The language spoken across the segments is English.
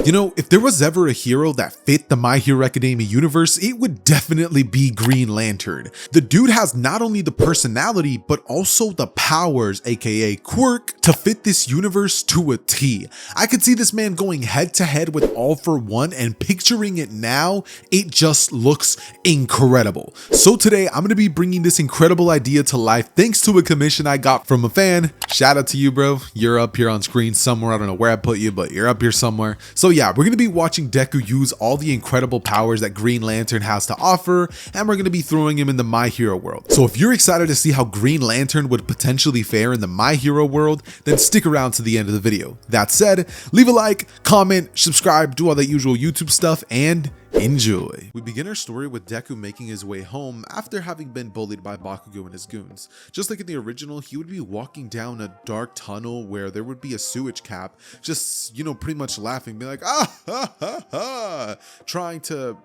You know, if there was ever a hero that fit the My Hero Academia universe, it would definitely be Green Lantern. The dude has not only the personality, but also the powers, aka quirk, to fit this universe to a T. I could see this man going head to head with All For One, and picturing it now, it just looks incredible. So today, I'm going to be bringing this incredible idea to life thanks to a commission I got from a fan. Shout out to you, bro. You're up here on screen somewhere. I don't know where I put you, but you're up here somewhere. So yeah, we're going to be watching Deku use all the incredible powers that Green Lantern has to offer, and we're going to be throwing him in the My Hero world. So if you're excited to see how Green Lantern would potentially fare in the My Hero world, then stick around to the end of the video. That said, leave a like, comment, subscribe, do all that usual YouTube stuff, and enjoy. We begin our story with Deku making his way home after having been bullied by Bakugo and his goons. Just like in the original, he would be walking down a dark tunnel where there would be a sewage cap, just, pretty much laughing, be like, ah, ha, ha, ha, trying to,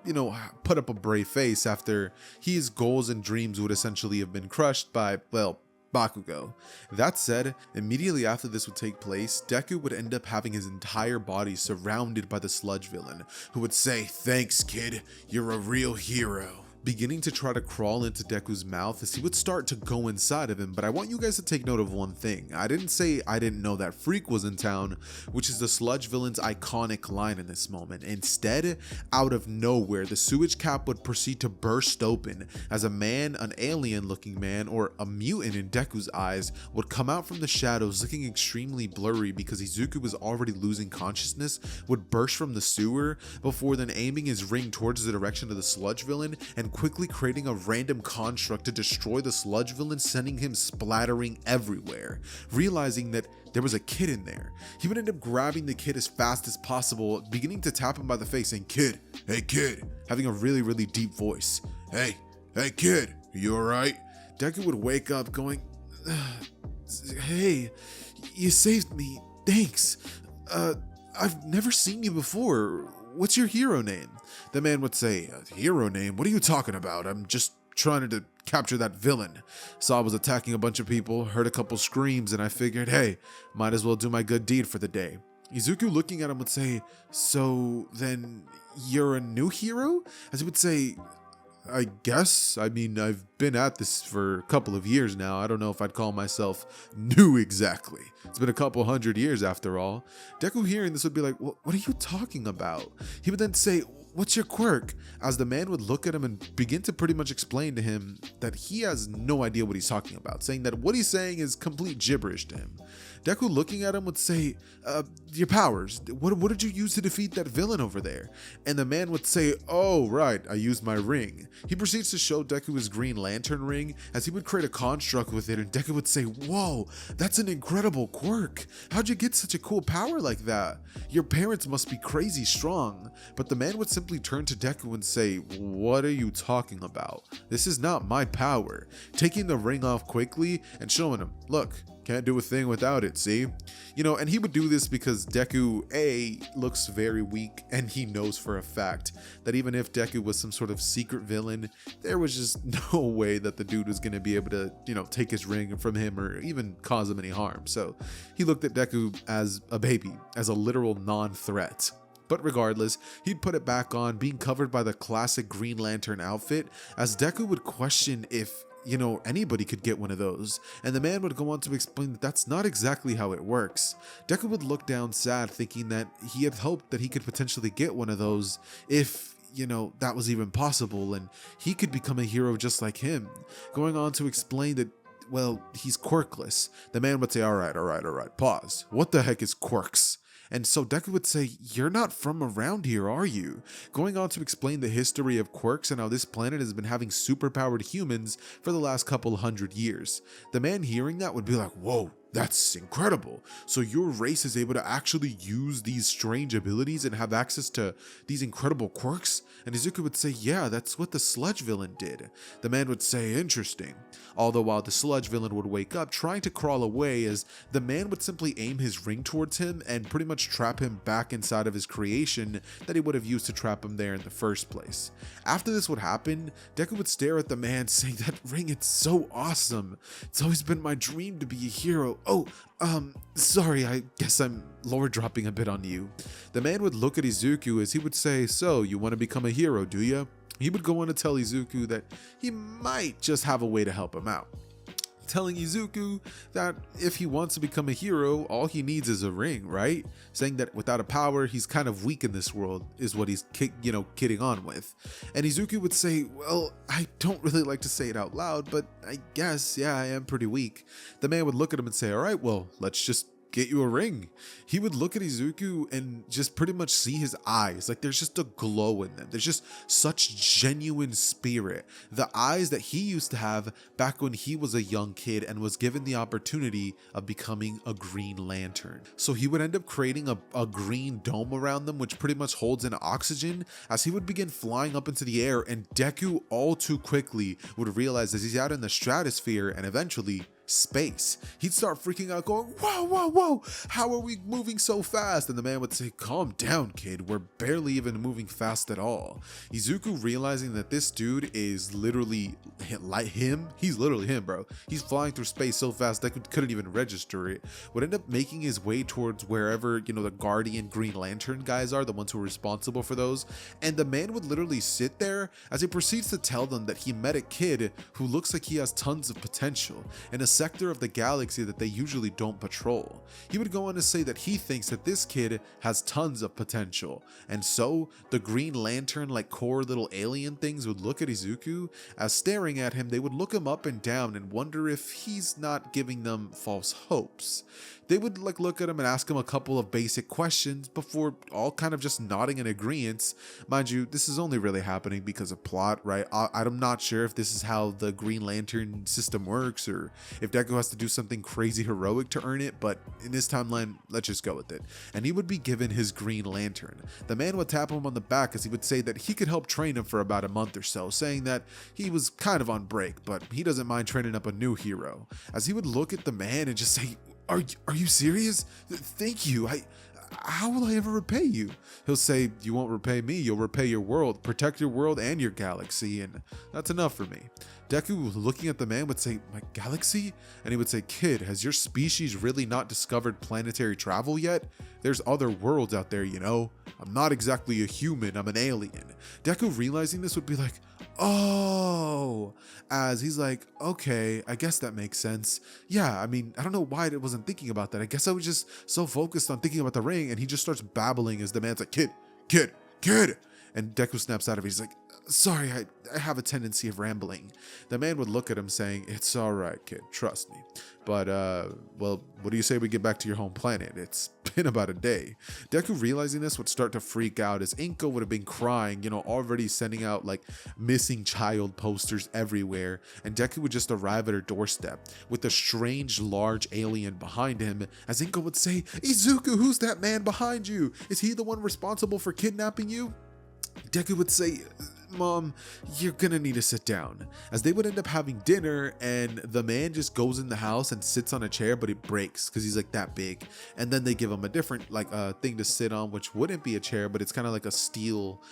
put up a brave face after his goals and dreams would essentially have been crushed by, well, Bakugo. That said, immediately after this would take place, Deku would end up having his entire body surrounded by the sludge villain, who would say, "Thanks, kid, you're a real hero," beginning to try to crawl into Deku's mouth as he would start to go inside of him. But I want you guys to take note of one thing. I didn't say I didn't know that Freak was in town, which is the sludge villain's iconic line in this moment. Instead, out of nowhere, the sewage cap would proceed to burst open as a man, an alien looking man, or a mutant in Deku's eyes, would come out from the shadows looking extremely blurry because Izuku was already losing consciousness, would burst from the sewer before then aiming his ring towards the direction of the sludge villain and quickly creating a random construct to destroy the sludge villain, sending him splattering everywhere. Realizing that there was a kid in there, he would end up grabbing the kid as fast as possible, beginning to tap him by the face saying, "Kid, hey kid," having a really deep voice. Hey kid, are you alright?" Deku would wake up going, "Hey, you saved me, thanks. I've never seen you before. What's your hero name?" The man would say, "Hero name? What are you talking about? I'm just trying to capture that villain. Saw I was attacking a bunch of people, heard a couple screams, and I figured, hey, might as well do my good deed for the day." Izuku, looking at him, would say, "So then you're a new hero?" As he would say, "I guess. I mean, I've been at this for a couple of years now. I don't know if I'd call myself new exactly. It's been a couple hundred years after all." Deku, hearing this, would be like, what are you talking about?" He would then say, "What's your quirk?" As the man would look at him and begin to pretty much explain to him that he has no idea what he's talking about, saying that what he's saying is complete gibberish to him. Deku, looking at him, would say, "Your powers. What did you use to defeat that villain over there?" And the man would say, "Oh, right, I used my ring." He proceeds to show Deku his Green Lantern ring as he would create a construct with it, and Deku would say, "Whoa, that's an incredible quirk. How'd you get such a cool power like that? Your parents must be crazy strong." But the man would simply turn to Deku and say, "What are you talking about? This is not my power," taking the ring off quickly and showing him, "Look, can't do a thing without it, see?" And he would do this because Deku, A, looks very weak, and he knows for a fact that even if Deku was some sort of secret villain, there was just no way that the dude was going to be able to, take his ring from him or even cause him any harm. So he looked at Deku as a baby, as a literal non-threat. But regardless, he'd put it back on, being covered by the classic Green Lantern outfit, as Deku would question if anybody could get one of those, and the man would go on to explain that that's not exactly how it works. Deku would look down sad, thinking that he had hoped that he could potentially get one of those if that was even possible, and he could become a hero just like him. Going on to explain that, well, he's quirkless. The man would say, all right, pause. What the heck is quirks? And so Deku would say, "You're not from around here, are you?" Going on to explain the history of quirks and how this planet has been having superpowered humans for the last couple hundred years. The man hearing that would be like, "Whoa, that's incredible. So your race is able to actually use these strange abilities and have access to these incredible quirks?" And Izuku would say, "Yeah, that's what the sludge villain did." The man would say, "Interesting." Although while the sludge villain would wake up, trying to crawl away, as the man would simply aim his ring towards him and pretty much trap him back inside of his creation that he would have used to trap him there in the first place. After this would happen, Deku would stare at the man saying, "That ring, it's so awesome. It's always been my dream to be a hero. Oh, sorry, I guess I'm lore dropping a bit on you. The man would look at Izuku as he would say, so, you want to become a hero, do you? He would go on to tell Izuku that he might just have a way to help him out, telling Izuku that if he wants to become a hero, all he needs is a ring, right? Saying that without a power, he's kind of weak in this world, is what he's kidding on with. And Izuku would say, well, I don't really like to say it out loud, but I guess, yeah, I am pretty weak. The man would look at him and say, all right, well, let's just get you a ring. He would look at Izuku and just pretty much see his eyes. Like there's just a glow in them. There's just such genuine spirit. The eyes that he used to have back when he was a young kid and was given the opportunity of becoming a Green Lantern. So he would end up creating a green dome around them, which pretty much holds in oxygen, as he would begin flying up into the air, and Deku all too quickly would realize that he's out in the stratosphere and eventually space. He'd start freaking out going, whoa, whoa, whoa, how are we moving so fast? And the man would say, calm down, kid, we're barely even moving fast at all. Izuku, realizing that this dude is literally like him, he's literally him, bro. He's flying through space so fast that couldn't even register it, would end up making his way towards wherever, the Guardian Green Lantern guys are, the ones who are responsible for those. And the man would literally sit there as he proceeds to tell them that he met a kid who looks like he has tons of potential in a sector of the galaxy that they usually don't patrol. He would go on to say that he thinks that this kid has tons of potential, and so the Green Lantern like core little alien things would look at Izuku. As staring at him, they would look him up and down and wonder if he's not giving them false hopes. They would look at him and ask him a couple of basic questions before all kind of just nodding in agreement. Mind you, this is only really happening because of plot, right? I'm not sure if this is how the Green Lantern system works or if Deku has to do something crazy heroic to earn it, but in this timeline, let's just go with it. And he would be given his Green Lantern. The man would tap him on the back as he would say that he could help train him for about a month or so, saying that he was kind of on break, but he doesn't mind training up a new hero. As he would look at the man and just say, Are you serious? Thank you. How will I ever repay you? He'll say, you won't repay me, you'll repay your world, protect your world and your galaxy, and that's enough for me. Deku, looking at the man, would say, my galaxy? And he would say, kid, has your species really not discovered planetary travel yet? There's other worlds out there, I'm not exactly a human, I'm an alien. Deku, realizing this, would be like, oh, as he's like, okay, I guess that makes sense. Yeah, I mean, I don't know why I wasn't thinking about that. I guess I was just so focused on thinking about the ring, and he just starts babbling as the man's like, kid. And Deku snaps out of it. He's like, sorry, I have a tendency of rambling. The man would look at him saying, it's all right, kid, trust me. But, well, what do you say we get back to your home planet? It's been about a day. Deku, realizing this, would start to freak out as Inko would have been crying, already sending out like missing child posters everywhere. And Deku would just arrive at her doorstep with a strange large alien behind him as Inko would say, Izuku, who's that man behind you? Is he the one responsible for kidnapping you? Deku would say, Mom, you're gonna need to sit down. As they would end up having dinner, and the man just goes in the house and sits on a chair, but it breaks because he's like that big. And then they give him a different thing to sit on, which wouldn't be a chair, but it's kind of like a steel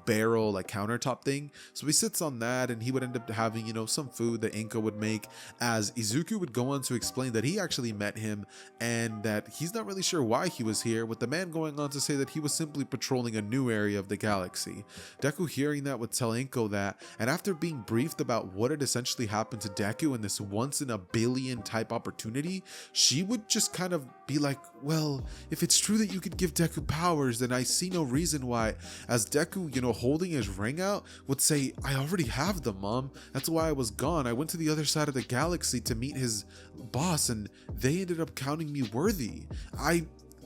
barrel countertop thing. So he sits on that, and he would end up having some food that Inko would make. As Izuku would go on to explain that he actually met him and that he's not really sure why he was here, with the man going on to say that he was simply patrolling a new area of the galaxy. Deku, hearing that, would tell Inko that, and after being briefed about what had essentially happened to Deku in this once in a billion type opportunity, she would just kind of be like, well, if it's true that you could give Deku powers, then I see no reason why. As Deku, holding his ring out, would say, I already have them, Mom. That's why I was gone. I went to the other side of the galaxy to meet his boss, and they ended up counting me worthy.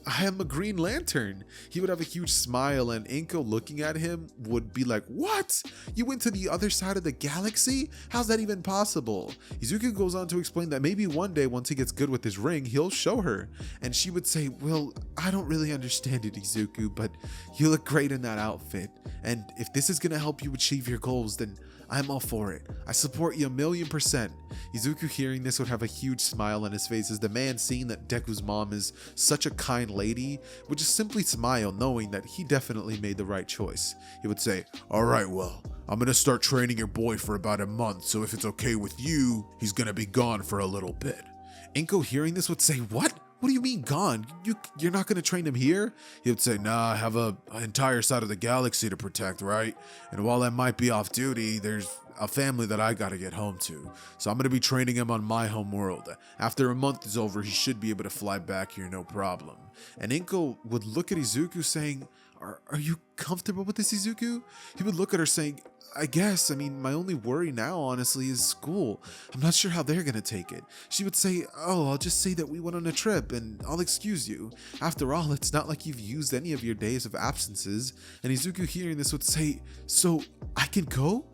I am a Green Lantern. He would have a huge smile, and Inko, looking at him, would be like, what? You went to the other side of the galaxy? How's that even possible? Izuku goes on to explain that maybe one day, once he gets good with his ring, he'll show her. And she would say, well, I don't really understand it, Izuku, but you look great in that outfit. And if this is gonna help you achieve your goals, then I'm all for it. I support you 1,000,000%. Izuku, hearing this, would have a huge smile on his face as the man, seeing that Deku's mom is such a kind lady, would just simply smile, knowing that he definitely made the right choice. He would say, all right, well, I'm gonna start training your boy for about a month, so if it's okay with you, he's gonna be gone for a little bit. Inko, hearing this, would say, "What? What do you mean gone? You're not going to train him here?" He would say, "Nah, I have an entire side of the galaxy to protect, right? And while I might be off duty, there's a family that I got to get home to. So I'm going to be training him on my home world. After a month is over, he should be able to fly back here, no problem." And Inko would look at Izuku saying, Are you comfortable with this, Izuku?" He would look at her saying, "I guess. I mean, my only worry now, honestly, is school. I'm not sure how they're gonna take it." She would say, "Oh, I'll just say that we went on a trip and I'll excuse you. After all, it's not like you've used any of your days of absences." And Izuku, hearing this, would say, "So I can go?"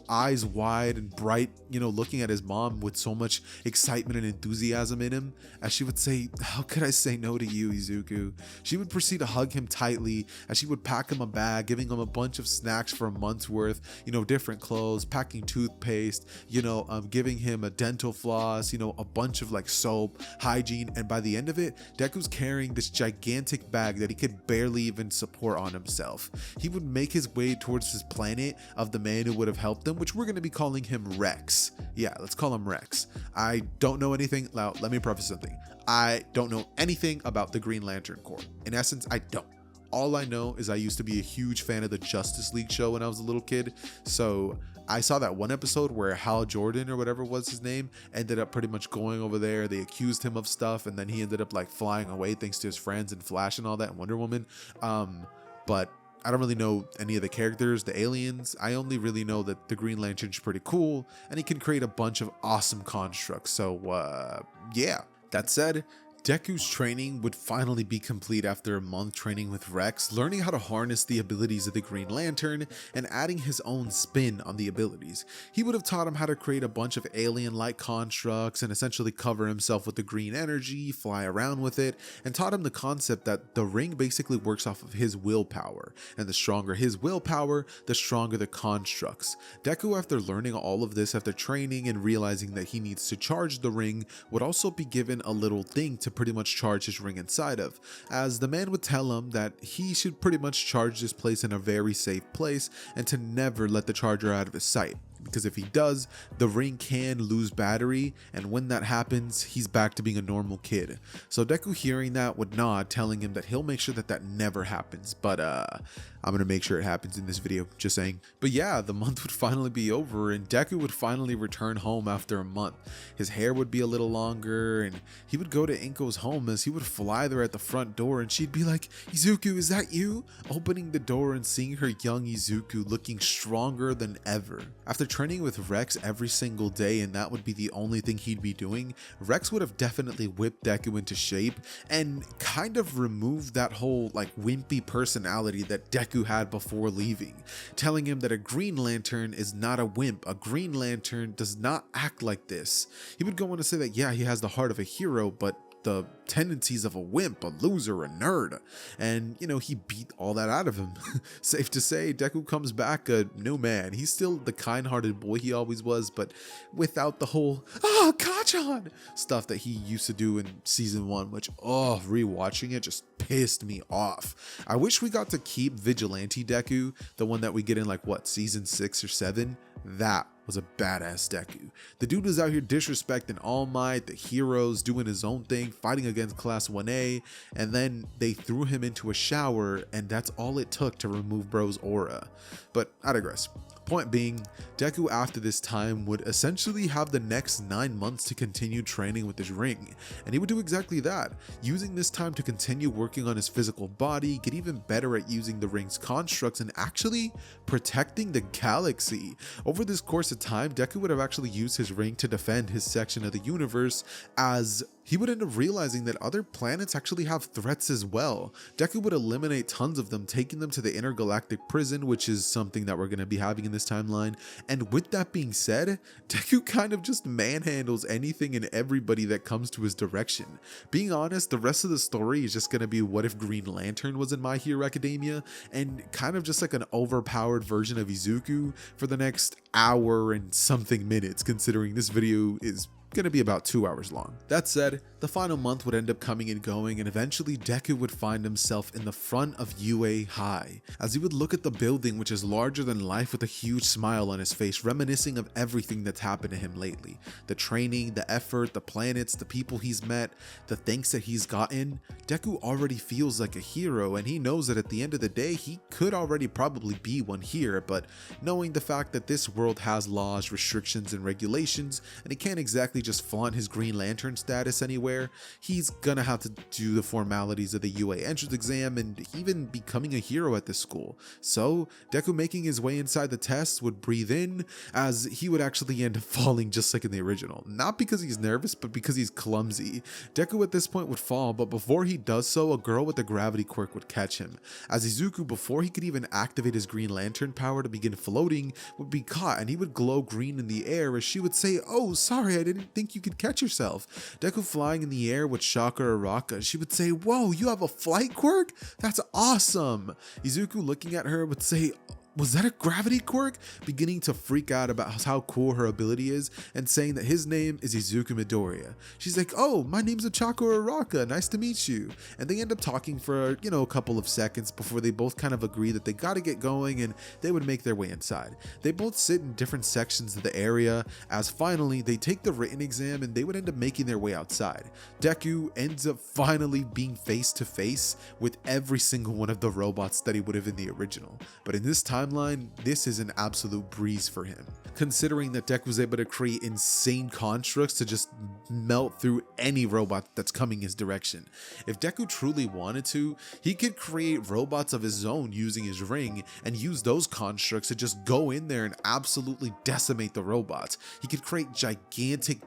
Eyes wide and bright, looking at his mom with so much excitement and enthusiasm in him, as she would say, "How could I say no to you, Izuku?" She would proceed to hug him tightly as she would pack him a bag, giving him a bunch of snacks for a month's worth, different clothes, packing toothpaste, giving him a dental floss, a bunch of like soap, hygiene. And by the end of it, Deku's carrying this gigantic bag that he could barely even support on himself. He would make his way towards his planet of the man who would have helped them, which we're going to be calling him Rex. Yeah, let's call him Rex. I don't know anything. Now, let me preface something. I don't know anything about the Green Lantern Corps. In essence, I don't. All I know is I used to be a huge fan of the Justice League show when I was a little kid. So I saw that one episode where Hal Jordan, or whatever was his name, ended up pretty much going over there. They accused him of stuff, and then he ended up like flying away thanks to his friends and Flash and all that, and Wonder Woman. But I don't really know any of the characters, the aliens. I only really know that the Green Lantern's pretty cool and he can create a bunch of awesome constructs. So, yeah. That said, Deku's training would finally be complete after a month training with Rex, learning how to harness the abilities of the Green Lantern and adding his own spin on the abilities. He would have taught him how to create a bunch of alien-like constructs and essentially cover himself with the green energy, fly around with it, and taught him the concept that the ring basically works off of his willpower, and the stronger his willpower, the stronger the constructs. Deku, after learning all of this after training and realizing that he needs to charge the ring, would also be given a little thing to pretty much charge his ring inside of, as the man would tell him that he should pretty much charge this place in a very safe place and to never let the charger out of his sight, because if he does, the ring can lose battery, and when that happens, he's back to being a normal kid. So Deku, hearing that, would nod, telling him that he'll make sure that that never happens, but I'm gonna make sure it happens in this video, just saying. But yeah, the month would finally be over and Deku would finally return home after a month. His hair would be a little longer and he would go to Inko's home, as he would fly there at the front door and she'd be like, "Izuku, is that you?" Opening the door and seeing her young Izuku looking stronger than ever. After training with Rex every single day, and that would be the only thing he'd be doing, Rex would have definitely whipped Deku into shape and kind of removed that whole like wimpy personality that Deku had before leaving, telling him that a Green Lantern is not a wimp. A Green Lantern does not act like this. He would go on to say that yeah, he has the heart of a hero, but the tendencies of a wimp, a loser, a nerd. And he beat all that out of him. Safe to say, Deku comes back a new man. He's still the kind-hearted boy he always was, but without the whole Kachan stuff that he used to do in season 1, which rewatching it just pissed me off. I wish we got to keep Vigilante Deku, the one that we get in like season 6 or 7. That was a badass Deku. The dude was out here disrespecting All Might, the heroes, doing his own thing, fighting against Class 1A, and then they threw him into a shower, and that's all it took to remove bro's aura. But I digress. Point being, Deku after this time would essentially have the next 9 months to continue training with his ring, and he would do exactly that, using this time to continue working on his physical body, get even better at using the ring's constructs, and actually protecting the galaxy. Over this course of time, Deku would have actually used his ring to defend his section of the universe, as he would end up realizing that other planets actually have threats as well. Deku would eliminate tons of them, taking them to the intergalactic prison, which is something that we're going to be having in this timeline. And with that being said, Deku kind of just manhandles anything and everybody that comes to his direction. Being honest, the rest of the story is just going to be what if Green Lantern was in My Hero Academia, and kind of just like an overpowered version of Izuku for the next hour and something minutes, considering this video is gonna be about 2 hours long. That said, the final month would end up coming and going, and eventually Deku would find himself in the front of UA High, as he would look at the building, which is larger than life, with a huge smile on his face, reminiscing of everything that's happened to him lately. The training, the effort, the planets, the people he's met, the thanks that he's gotten. Deku already feels like a hero, and he knows that at the end of the day, he could already probably be one here, but knowing the fact that this world has laws, restrictions, and regulations, and he can't exactly just flaunt his Green Lantern status anywhere, he's gonna have to do the formalities of the UA entrance exam and even becoming a hero at this school. So Deku, making his way inside the test, would breathe in, as he would actually end up falling just like in the original. Not because he's nervous, but because he's clumsy. Deku at this point would fall, but before he does so, a girl with the gravity quirk would catch him, as Izuku, before he could even activate his Green Lantern power to begin floating, would be caught, and he would glow green in the air, as she would say, "Oh, sorry, I didn't think you could catch yourself." Deku flying in the air would shock her Araka. She would say, "Whoa, you have a flight quirk? That's awesome." Izuku, looking at her, would say, "Was that a gravity quirk?" beginning to freak out about how cool her ability is, and saying that his name is Izuku Midoriya. She's like, "Oh, my name's Ochako Araka, nice to meet you." And they end up talking for, a couple of seconds before they both kind of agree that they gotta get going, and they would make their way inside. They both sit in different sections of the area, as finally they take the written exam, and they would end up making their way outside. Deku ends up finally being face to face with every single one of the robots that he would have in the original. But in this timeline, this is an absolute breeze for him, considering that Deku was able to create insane constructs to just melt through any robot that's coming his direction. If Deku truly wanted to, he could create robots of his own using his ring, and use those constructs to just go in there and absolutely decimate the robots. He could create gigantic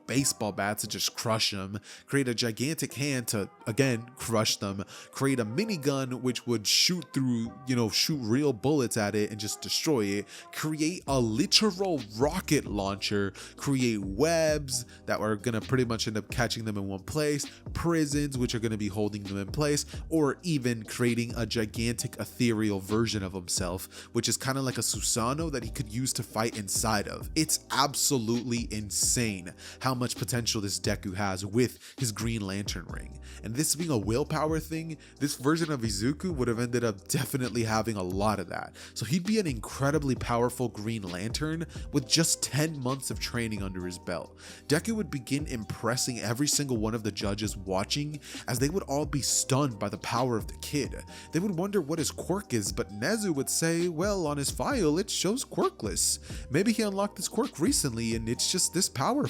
baseball bats to just crush them, create a gigantic hand to, again, crush them, create a minigun which would shoot through, shoot real bullets at it and just destroy it, create a literal rocket launcher, create webs that are gonna pretty much end up catching them in one place, prisons which are gonna be holding them in place, or even creating a gigantic ethereal version of himself, which is kind of like a Susanoo that he could use to fight inside of. It's absolutely insane how much potential this Deku has with his Green Lantern ring. And this being a willpower thing, this version of Izuku would have ended up definitely having a lot of that. So he'd be an incredibly powerful Green Lantern with just 10 months of training under his belt. Deku would begin impressing every single one of the judges watching, as they would all be stunned by the power of the kid. They would wonder what his quirk is, but Nezu would say, well, on his file it shows quirkless. Maybe he unlocked this quirk recently and it's just this powerful.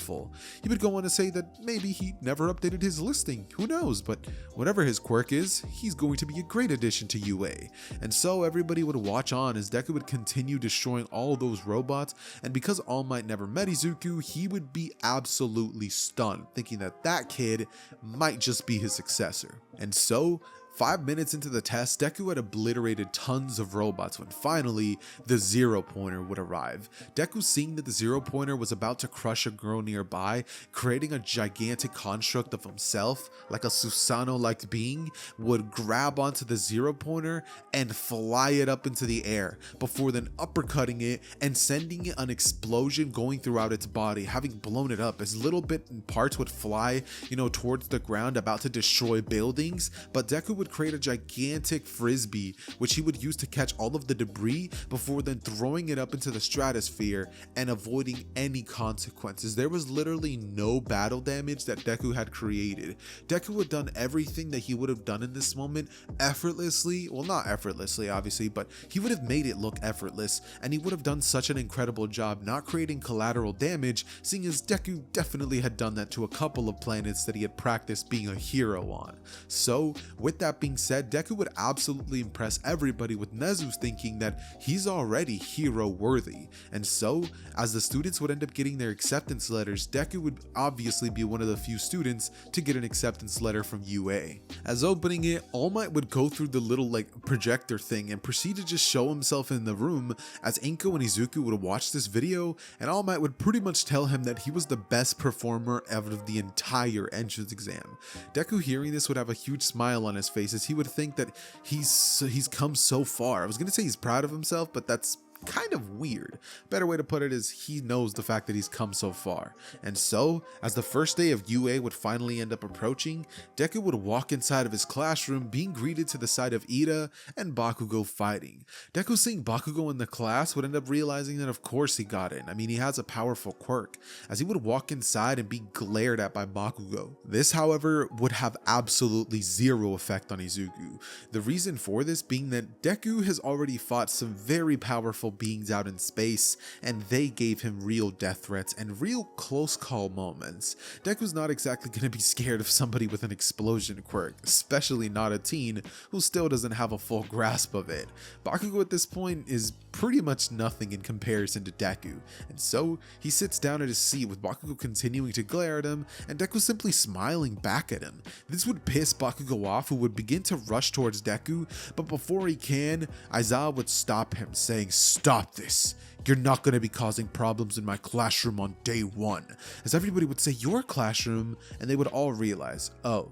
He would go on to say that maybe he never updated his listing, who knows, but whatever his quirk is, he's going to be a great addition to UA. And so everybody would watch on as Deku would continue destroying all those robots, and because All Might never met Izuku, he would be absolutely stunned, thinking that that kid might just be his successor. And so 5 minutes into the test, Deku had obliterated tons of robots when finally the Zero Pointer would arrive. Deku, seeing that the Zero Pointer was about to crush a girl nearby, creating a gigantic construct of himself, like a Susanoo-like being, would grab onto the Zero Pointer and fly it up into the air, before then uppercutting it and sending it an explosion going throughout its body, having blown it up as little bit in parts would fly, towards the ground, about to destroy buildings. But Deku would create a gigantic frisbee which he would use to catch all of the debris, before then throwing it up into the stratosphere and avoiding any consequences. There was literally no battle damage that Deku had created. Deku had done everything that he would have done in this moment effortlessly. Well, not effortlessly obviously, but he would have made it look effortless, and he would have done such an incredible job not creating collateral damage, seeing as Deku definitely had done that to a couple of planets that he had practiced being a hero on. So with that being said, Deku would absolutely impress everybody, with Nezu's thinking that he's already hero worthy. And so as the students would end up getting their acceptance letters, Deku would obviously be one of the few students to get an acceptance letter from UA. As opening it, All Might would go through the little projector thing and proceed to just show himself in the room, as Inko and Izuku would watch this video, and All Might would pretty much tell him that he was the best performer out of the entire entrance exam. Deku, hearing this, would have a huge smile on his face, as he would think that he's come so far. I was gonna say he's proud of himself, but that's kind of weird. Better way to put it is he knows the fact that he's come so far. And so, as the first day of UA would finally end up approaching, Deku would walk inside of his classroom being greeted to the side of Ida and Bakugo fighting. Deku seeing Bakugo in the class would end up realizing that of course he got in. I mean, he has a powerful quirk, as he would walk inside and be glared at by Bakugo. This, however, would have absolutely zero effect on Izuku. The reason for this being that Deku has already fought some very powerful beings out in space, and they gave him real death threats and real close call moments. Deku's not exactly going to be scared of somebody with an explosion quirk, especially not a teen who still doesn't have a full grasp of it. Bakugo at this point is pretty much nothing in comparison to Deku, and so he sits down at his seat with Bakugo continuing to glare at him and Deku simply smiling back at him. This would piss Bakugo off, who would begin to rush towards Deku, but before he can, Aizawa would stop him, saying, "Stop this. You're not going to be causing problems in my classroom on day one." As everybody would say, "Your classroom?" and they would all realize, oh,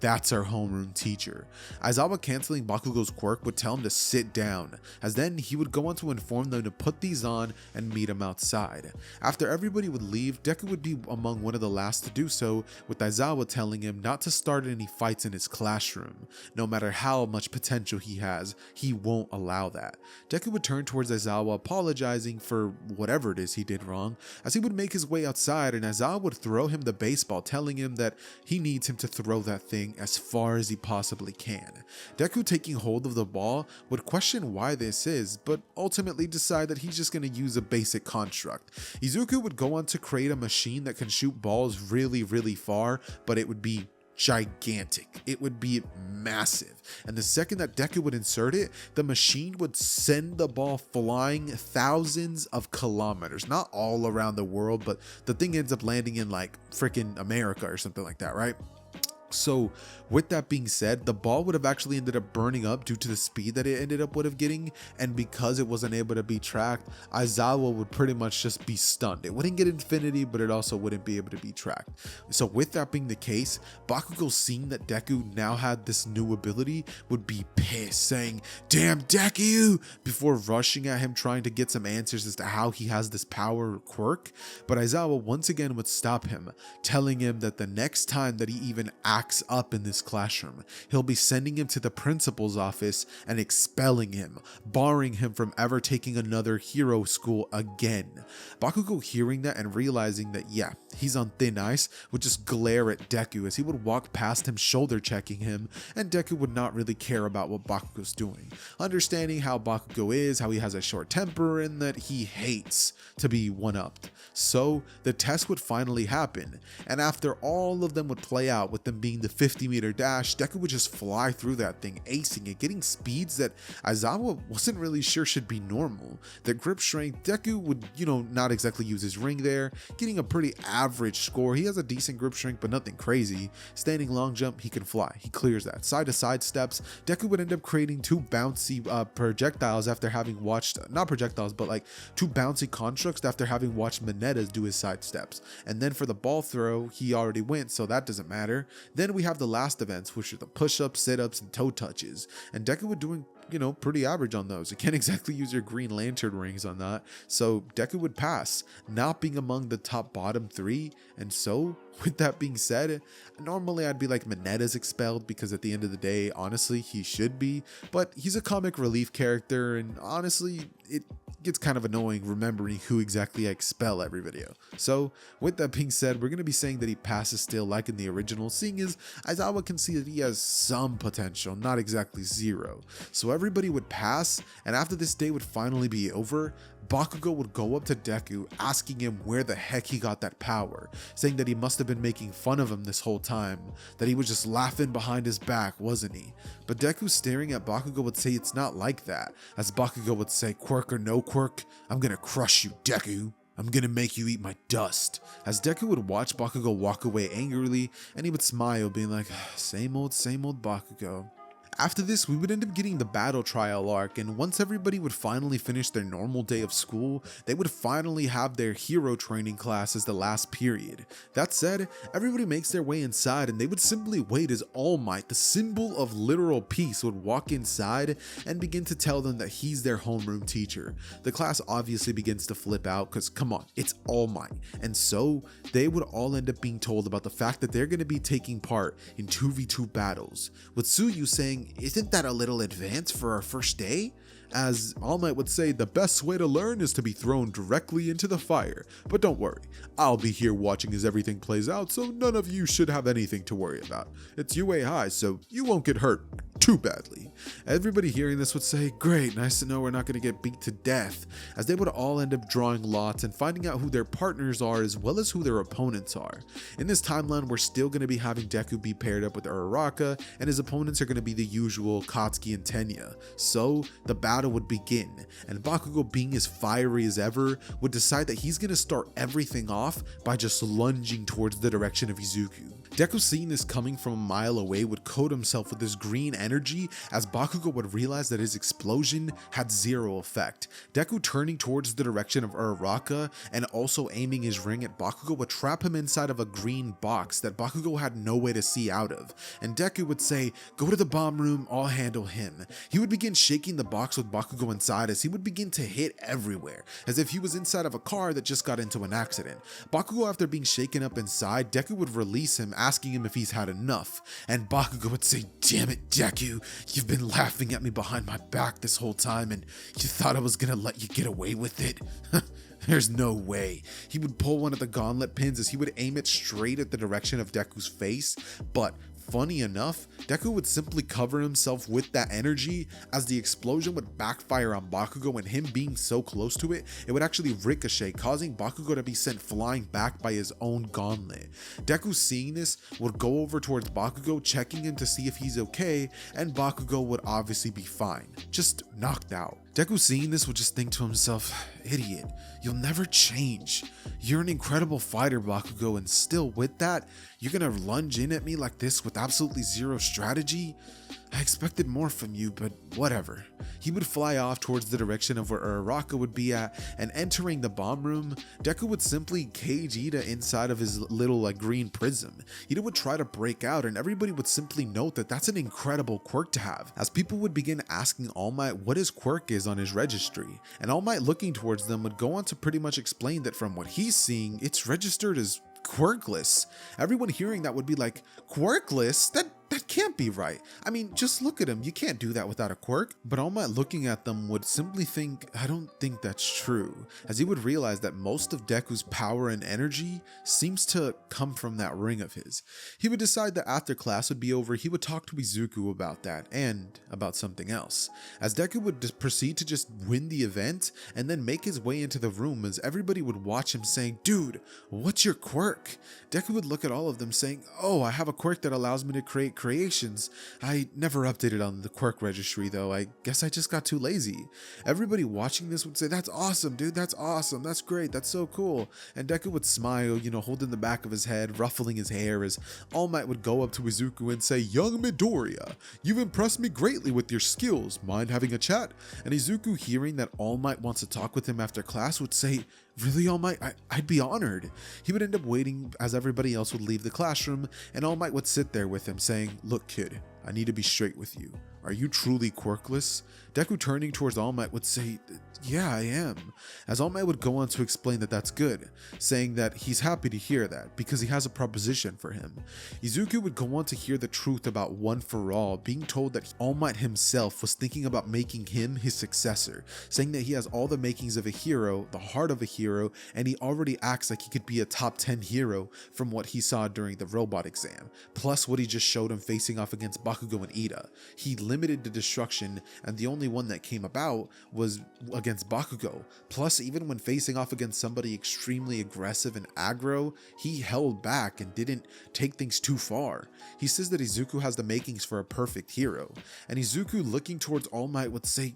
that's our homeroom teacher. Aizawa canceling Bakugo's quirk would tell him to sit down, as then he would go on to inform them to put these on and meet him outside. After everybody would leave, Deku would be among one of the last to do so, with Aizawa telling him not to start any fights in his classroom. No matter how much potential he has, he won't allow that. Deku would turn towards Aizawa, apologizing for whatever it is he did wrong, as he would make his way outside, and Aizawa would throw him the baseball, telling him that he needs him to throw that thing as far as he possibly can. Deku, taking hold of the ball, would question why this is, but ultimately decide that he's just going to use a basic construct. Izuku would go on to create a machine that can shoot balls really far, but it would be gigantic. It would be massive. And the second that Deku would insert it, the machine would send the ball flying thousands of kilometers. Not all around the world, but the thing ends up landing in like freaking America or something like that, right? So with that being said, the ball would have actually ended up burning up due to the speed that it ended up would have getting, and because it wasn't able to be tracked, Aizawa would pretty much just be stunned. It wouldn't get infinity, but it also wouldn't be able to be tracked. So with that being the case, Bakugo, seeing that Deku now had this new ability, would be pissed, saying, "Damn Deku!" before rushing at him trying to get some answers as to how he has this power quirk. But Aizawa once again would stop him, telling him that the next time that he even acts up in this classroom, he'll be sending him to the principal's office and expelling him, barring him from ever taking another hero school again. Bakugo, hearing that and realizing that yeah, he's on thin ice, would just glare at Deku as he would walk past him, shoulder checking him, and Deku would not really care about what Bakugo's doing, understanding how Bakugo is, how he has a short temper, and that he hates to be one-upped. So the test would finally happen, and after all of them would play out, with them being the 50-meter dash, Deku would just fly through that thing, acing it, getting speeds that Aizawa wasn't really sure should be normal. The grip strength, Deku would, not exactly use his ring there, getting a pretty average score. He has a decent grip strength, but nothing crazy. Standing long jump, he can fly. He clears that. Side to side steps, Deku would end up creating two bouncy projectiles after having watched, not projectiles, but like two bouncy constructs after having watched Mineta do his side steps. And then for the ball throw, he already went, so that doesn't matter. Then we have the last events, which are the push-ups, sit-ups, and toe touches. And Deku would doing pretty average on those. You can't exactly use your Green Lantern rings on that. So Deku would pass, not being among the top bottom three. And so with that being said, normally I'd be like Mineta's expelled because at the end of the day, honestly, he should be, but he's a comic relief character, and honestly, it gets kind of annoying remembering who exactly I expel every video. So with that being said, we're going to be saying that he passes still like in the original, seeing as Aizawa can see that he has some potential, not exactly zero. So everybody would pass, and after this day would finally be over, Bakugo would go up to Deku, asking him where the heck he got that power, saying that he must have been making fun of him this whole time, that he was just laughing behind his back, wasn't he? But Deku, staring at Bakugo, would say it's not like that, as Bakugo would say, "Quirk or no quirk, I'm gonna crush you, Deku. I'm gonna make you eat my dust." As Deku would watch Bakugo walk away angrily, and he would smile, being like, same old Bakugo. After this, we would end up getting the battle trial arc, and once everybody would finally finish their normal day of school, they would finally have their hero training class as the last period. That said, everybody makes their way inside and they would simply wait as All Might, the symbol of literal peace, would walk inside and begin to tell them that he's their homeroom teacher. The class obviously begins to flip out because come on, it's All Might. And so they would all end up being told about the fact that they're going to be taking part in 2v2 battles, with Tsuyu saying, "Isn't that a little advanced for our first day?" As All Might would say, the best way to learn is to be thrown directly into the fire. But don't worry, I'll be here watching as everything plays out, so none of you should have anything to worry about. It's UA High, so you won't get hurt too badly. Everybody hearing this would say, "Great, nice to know we're not going to get beat to death," as they would all end up drawing lots and finding out who their partners are as well as who their opponents are. In this timeline, we're still going to be having Deku be paired up with Uraraka, and his opponents are going to be the usual Katsuki and Tenya. So the battle would begin, and Bakugo, being as fiery as ever, would decide that he's going to start everything off by just lunging towards the direction of Izuku. Deku, seeing this coming from a mile away, would coat himself with this green energy as Bakugo would realize that his explosion had zero effect. Deku, turning towards the direction of Uraraka and also aiming his ring at Bakugo, would trap him inside of a green box that Bakugo had no way to see out of, and Deku would say, "Go to the bomb room, I'll handle him." He would begin shaking the box with Bakugo inside as he would begin to hit everywhere, as if he was inside of a car that just got into an accident. Bakugo, after being shaken up inside, Deku would release him, asking him if he's had enough, and Bakugo would say, "Damn it, Deku, you've been laughing at me behind my back this whole time and you thought I was gonna let you get away with it? There's no way." He would pull one of the gauntlet pins as he would aim it straight at the direction of Deku's face, but funny enough, Deku would simply cover himself with that energy as the explosion would backfire on Bakugo, and him being so close to it, it would actually ricochet, causing Bakugo to be sent flying back by his own gauntlet. Deku, seeing this, would go over towards Bakugo, checking him to see if he's okay, and Bakugo would obviously be fine, just knocked out. Deku, seeing this, would just think to himself, "Idiot, you'll never change. You're an incredible fighter, Bakugo, and still with that, you're gonna lunge in at me like this with absolutely zero strategy? I expected more from you, but whatever." He would fly off towards the direction of where Uraraka would be at, and entering the bomb room, Deku would simply cage Ida inside of his little green prism. Ida would try to break out, and everybody would simply note that that's an incredible quirk to have, as people would begin asking All Might what his quirk is on his registry, and All Might, looking towards them, would go on to pretty much explain that from what he's seeing, it's registered as quirkless. Everyone hearing that would be like, "Quirkless? That can't be right. I mean, just look at him. You can't do that without a quirk." But All Might, looking at them, would simply think, "I don't think that's true," as he would realize that most of Deku's power and energy seems to come from that ring of his. He would decide that after class would be over, he would talk to Izuku about that and about something else, as Deku would proceed to just win the event and then make his way into the room as everybody would watch him saying, "Dude, what's your quirk?" Deku would look at all of them saying, "Oh, I have a quirk that allows me to create creations. I never updated on the quirk registry though. I guess I just got too lazy." Everybody watching this would say, "That's awesome, dude. That's awesome. That's great. That's so cool." And Deku would smile, holding the back of his head, ruffling his hair, as All Might would go up to Izuku and say, "Young Midoriya, you've impressed me greatly with your skills. Mind having a chat?" And Izuku, hearing that All Might wants to talk with him after class, would say, "Really, All Might? I'd be honored." He would end up waiting as everybody else would leave the classroom, and All Might would sit there with him saying, "Look, kid, I need to be straight with you. Are you truly quirkless?" Deku, turning towards All Might, would say, "Yeah, I am." As All Might would go on to explain that that's good, saying that he's happy to hear that because he has a proposition for him. Izuku would go on to hear the truth about One For All, being told that All Might himself was thinking about making him his successor, saying that he has all the makings of a hero, the heart of a hero, and he already acts like he could be a top 10 hero from what he saw during the robot exam, plus what he just showed him facing off against Bakugo and Ida. He limited the destruction, and the only one that came about was against Bakugo. Plus, even when facing off against somebody extremely aggressive and aggro, he held back and didn't take things too far. He says that Izuku has the makings for a perfect hero, and Izuku, looking towards All Might, would say,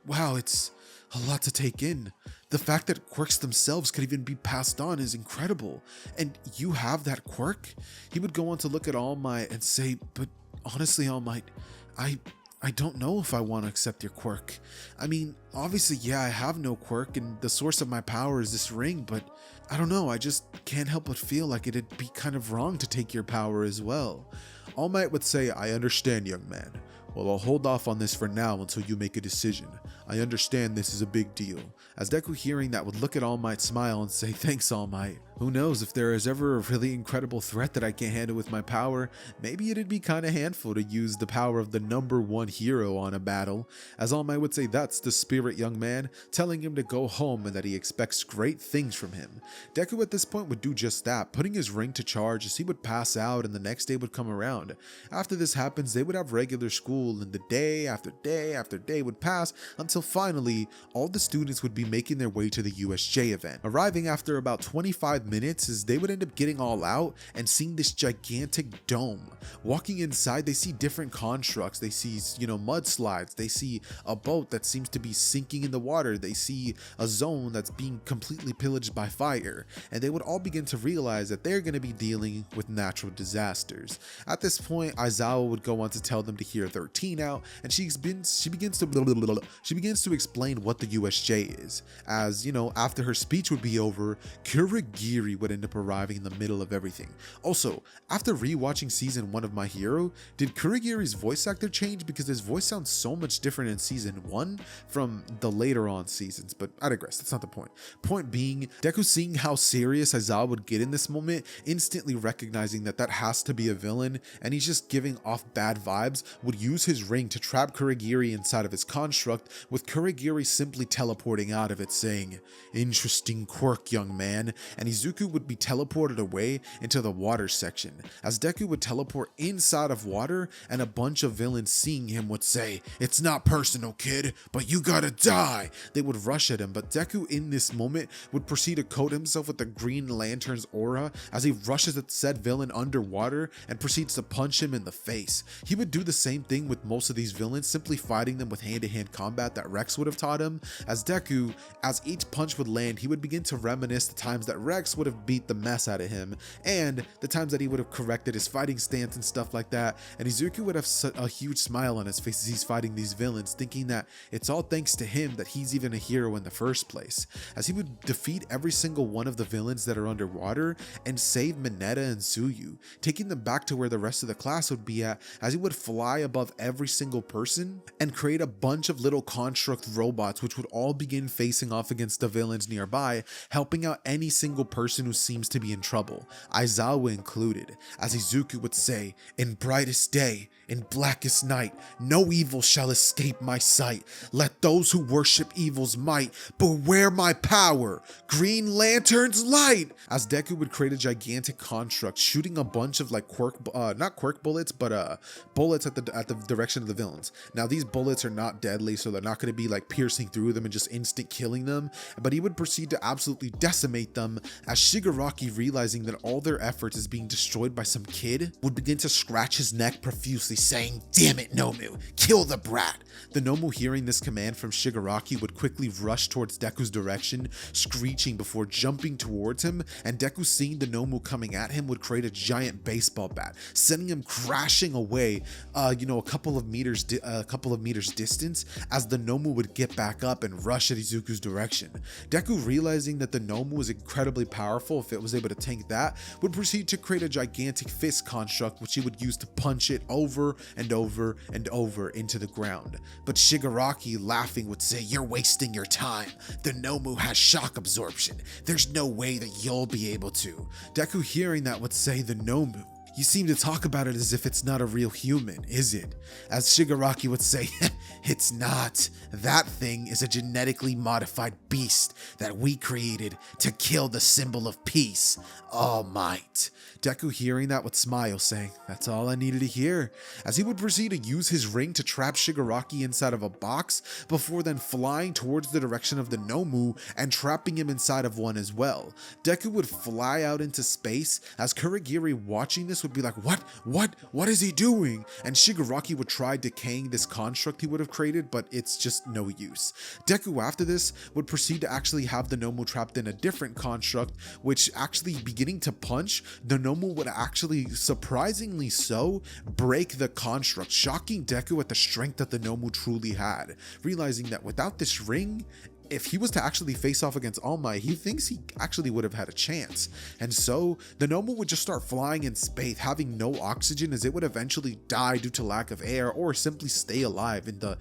"Wow, it's a lot to take in. The fact that quirks themselves could even be passed on is incredible. And you have that quirk?" He would go on to look at All Might and say, "But honestly, All Might, I I don't know if I want to accept your quirk. I mean, obviously, yeah, I have no quirk, and the source of my power is this ring, but I don't know, I just can't help but feel like it'd be kind of wrong to take your power as well. All Might would say, I understand, young man. Well, I'll hold off on this for now until you make a decision. I understand this is a big deal. As Deku hearing that would look at All Might, smile, and say, thanks, All Might. Who knows, if there is ever a really incredible threat that I can't handle with my power, maybe it'd be kinda handful to use the power of the #1 hero on a battle. As All Might would say, that's the spirit, young man, telling him to go home and that he expects great things from him. Deku at this point would do just that, putting his ring to charge as he would pass out and the next day would come around. After this happens, they would have regular school, and the day after day after day would pass until finally, all the students would be making their way to the USJ event. Arriving after about 25 minutes, as they would end up getting all out and seeing this gigantic dome. Walking inside, they see different constructs. They see, mudslides. They see a boat that seems to be sinking in the water. They see a zone that's being completely pillaged by fire. And they would all begin to realize that they're going to be dealing with natural disasters. At this point, Aizawa would go on to tell them to hear 13 out, and she begins to explain what the USJ is. As, after her speech would be over, Kurogiri would end up arriving in the middle of everything. Also, after rewatching season 1 of My Hero, did Kurogiri's voice actor change? Because his voice sounds so much different in season 1 from the later on seasons, but I digress, that's not the point. Point being, Deku seeing how serious Aizawa would get in this moment, instantly recognizing that has to be a villain, and he's just giving off bad vibes, would use his ring to trap Kurogiri inside of his construct, with Kurogiri simply teleporting out of it, saying, interesting quirk, young man, and Izuku would be teleported away into the water section. As Deku would teleport inside of water, and a bunch of villains seeing him would say, it's not personal, kid, but you gotta die. They would rush at him, but Deku in this moment would proceed to coat himself with the Green Lantern's aura as he rushes at said villain underwater and proceeds to punch him in the face. He would do the same thing with most of these villains, simply fighting them with hand-to-hand combat that Rex would have taught him. As Deku, as each punch would land, he would begin to reminisce the times that Rex would have beat the mess out of him, and the times that he would have corrected his fighting stance and stuff like that, and Izuku would have a huge smile on his face as he's fighting these villains, thinking that it's all thanks to him that he's even a hero in the first place, as he would defeat every single one of the villains that are underwater and save Mineta and Tsuyu, taking them back to where the rest of the class would be at, as he would fly above every single person and create a bunch of little construct robots which would all begin facing off against the villains nearby, helping out any single person who seems to be in trouble, Aizawa included, as Izuku would say, in brightest day, in blackest night, no evil shall escape my sight. Let those who worship evil's might beware my power. Green Lantern's light! As Deku would create a gigantic construct, shooting a bunch of not quirk bullets, but bullets at the direction of the villains. Now these bullets are not deadly, so they're not going to be like piercing through them and just instant killing them, but he would proceed to absolutely decimate them, as Shigaraki, realizing that all their efforts is being destroyed by some kid, would begin to scratch his neck profusely, saying, damn it, Nomu, kill the brat. The Nomu, hearing this command from Shigaraki, would quickly rush towards Deku's direction, screeching before jumping towards him, and Deku, seeing the Nomu coming at him, would create a giant baseball bat, sending him crashing away a couple of meters distance, as the Nomu would get back up and rush at Izuku's direction. Deku, realizing that the Nomu was incredibly powerful if it was able to tank that, would proceed to create a gigantic fist construct which he would use to punch it over and over and over into the ground. But Shigaraki, laughing, would say, you're wasting your time. The Nomu has shock absorption. There's no way that you'll be able to. Deku, hearing that, would say, the Nomu? You seem to talk about it as if it's not a real human, is it? As Shigaraki would say, it's not. That thing is a genetically modified beast that we created to kill the symbol of peace, All Might. Deku, hearing that, would smile, saying, that's all I needed to hear, as he would proceed to use his ring to trap Shigaraki inside of a box, before then flying towards the direction of the Nomu and trapping him inside of one as well. Deku would fly out into space, as Kurogiri, watching this, would be like, what is he doing? And Shigaraki would try decaying this construct he would have created, but it's just no use. Deku after this would proceed to actually have the Nomu trapped in a different construct, which actually beginning to punch, the Nomu would actually, surprisingly so, break the construct, shocking Deku at the strength that the Nomu truly had, realizing that without this ring, if he was to actually face off against All Might, he thinks he actually would have had a chance. And so the Nomu would just start flying in space, having no oxygen, as it would eventually die due to lack of air or simply stay alive in the,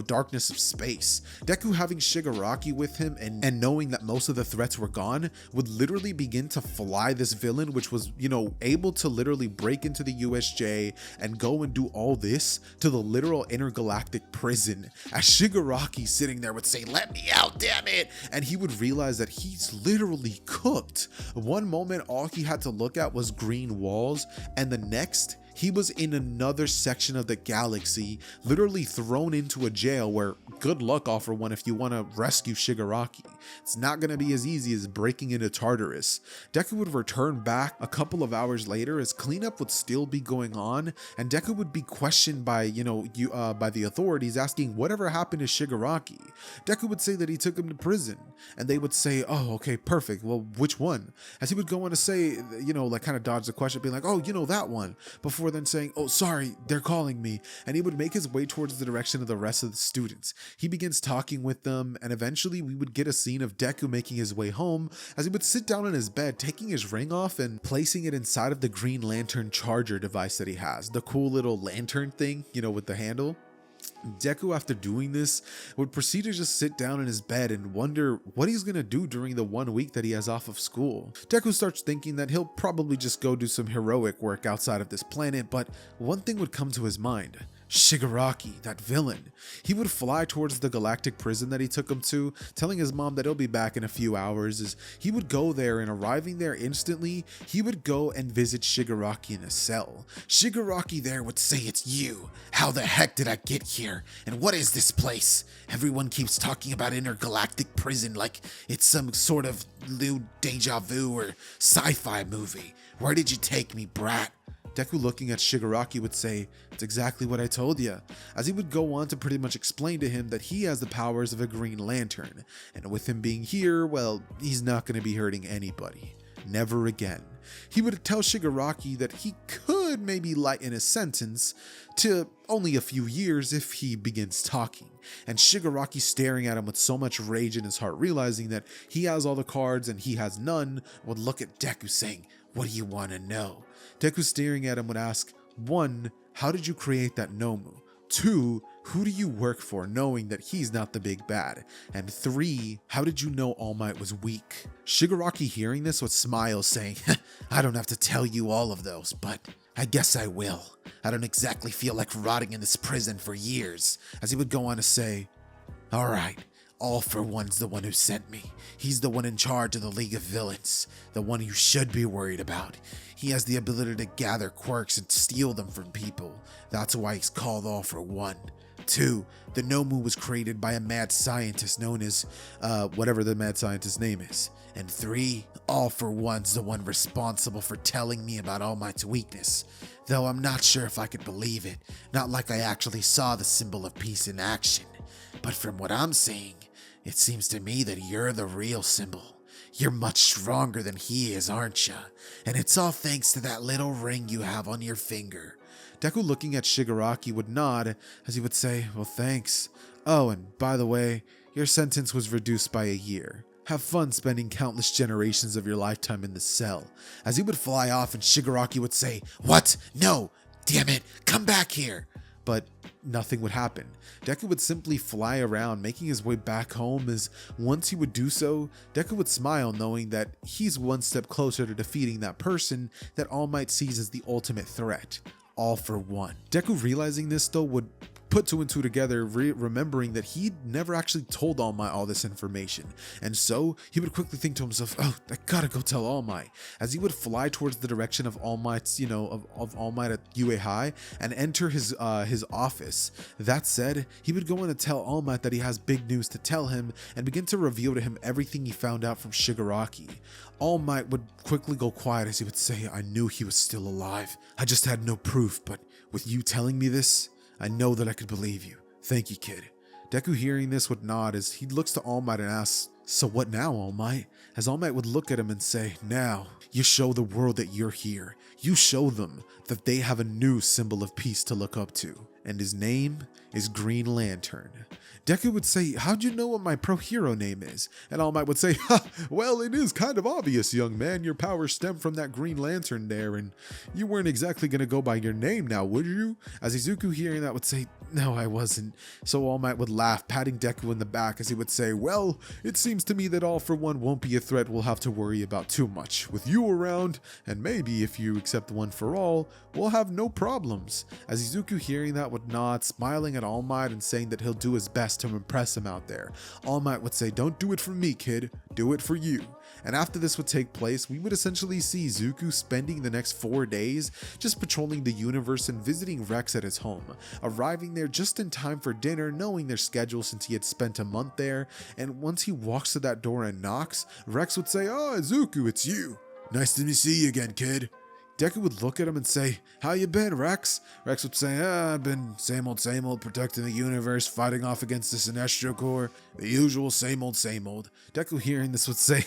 darkness of space. Deku, having Shigaraki with him and knowing that most of the threats were gone, would literally begin to fly this villain, which was, able to literally break into the USJ and go and do all this to the literal intergalactic prison, as Shigaraki sitting there would say, "Let me out, damn it," and he would realize that he's literally cooked. One moment all he had to look at was green walls, and the next he was in another section of the galaxy, literally thrown into a jail where, good luck, All For One, if you want to rescue Shigaraki. It's not going to be as easy as breaking into Tartarus. Deku would return back a couple of hours later as cleanup would still be going on, and Deku would be questioned by, by the authorities, asking whatever happened to Shigaraki. Deku would say that he took him to prison, and they would say, "Oh, okay, perfect. Well, which one?" As he would go on to say, kind of dodge the question, being like, "Oh, that one," before then saying, "Oh, sorry, they're calling me," and he would make his way towards the direction of the rest of the students. He begins talking with them, and eventually we would get a scene of Deku making his way home, as he would sit down in his bed, taking his ring off and placing it inside of the Green Lantern charger device that he has, the cool little lantern thing, with the handle. Deku, after doing this, would proceed to just sit down in his bed and wonder what he's gonna do during the 1 week that he has off of school. Deku starts thinking that he'll probably just go do some heroic work outside of this planet, but one thing would come to his mind. Shigaraki, that villain. He would fly towards the galactic prison that he took him to, telling his mom that he'll be back in a few hours. As he would go there, and arriving there instantly, he would go and visit Shigaraki in a cell. Shigaraki there would say, "It's you. How the heck did I get here? And what is this place? Everyone keeps talking about intergalactic prison like it's some sort of new deja vu or sci-fi movie. Where did you take me, brat?" Deku, looking at Shigaraki, would say, "It's exactly what I told you," as he would go on to pretty much explain to him that he has the powers of a Green Lantern, and with him being here, well, he's not going to be hurting anybody. Never again. He would tell Shigaraki that he could maybe lighten his sentence to only a few years if he begins talking, and Shigaraki, staring at him with so much rage in his heart, realizing that he has all the cards and he has none, would look at Deku saying, "What do you want to know?" Deku, staring at him, would ask, 1, how did you create that Nomu? 2, who do you work for, knowing that he's not the big bad? And 3, how did you know All Might was weak? Shigaraki, hearing this, would smile, saying, "I don't have to tell you all of those, but I guess I will. I don't exactly feel like rotting in this prison for years," as he would go on to say, "All right, All For One's the one who sent me. He's the one in charge of the League of Villains, the one you should be worried about. He has the ability to gather quirks and steal them from people. That's why he's called All For One. 2, the Nomu was created by a mad scientist known as, whatever the mad scientist's name is. And 3, All For One's the one responsible for telling me about All Might's weakness. Though I'm not sure if I could believe it, not like I actually saw the symbol of peace in action. But from what I'm seeing, it seems to me that you're the real symbol. You're much stronger than he is, aren't ya? And it's all thanks to that little ring you have on your finger." Deku, looking at Shigaraki, would nod as he would say, "Well, thanks. Oh, and by the way, your sentence was reduced by a year. Have fun spending countless generations of your lifetime in the cell." As he would fly off, and Shigaraki would say, "What? No! Damn it! Come back here!" But nothing would happen. Deku would simply fly around, making his way back home, as once he would do so, Deku would smile, knowing that he's one step closer to defeating that person that All Might sees as the ultimate threat, All For One. Deku, realizing this though, would put two and two together, remembering that he'd never actually told All Might all this information, and so he would quickly think to himself, oh, I gotta go tell All Might, as he would fly towards the direction of All Might's, of All Might at UA High and enter his office. That said, he would go in to tell All Might that he has big news to tell him and begin to reveal to him everything he found out from Shigaraki. All Might would quickly go quiet as he would say, I knew he was still alive. I just had no proof, but with you telling me this, I know that I could believe you. Thank you, kid. Deku hearing this would nod as he looks to All Might and asks, so what now, All Might? As All Might would look at him and say, now, you show the world that you're here. You show them that they have a new symbol of peace to look up to, and his name is Green Lantern. Deku would say, how'd you know what my pro hero name is? And All Might would say, ha, well, it is kind of obvious, young man. Your powers stem from that Green Lantern there, and you weren't exactly going to go by your name now, would you? As Izuku hearing that would say, no, I wasn't. So All Might would laugh, patting Deku in the back as he would say, well, it seems to me that All for One won't be a threat we'll have to worry about too much. With you around, and maybe if you accept One for All, we'll have no problems. As Izuku hearing that would nod, smiling at All Might and saying that he'll do his best to impress him out there. All Might would say, don't do it for me, kid, do it for you. And after this would take place, we would essentially see Izuku spending the next 4 days just patrolling the universe and visiting Rex at his home, arriving there just in time for dinner, knowing their schedule since he had spent a month there. And once he walks to that door and knocks, Rex would say, oh, Izuku, it's you. Nice to see you again, kid. Deku would look at him and say, how you been, Rex? Rex would say, I've been same old, protecting the universe, fighting off against the Sinestro Corps, the usual same old. Deku hearing this would say,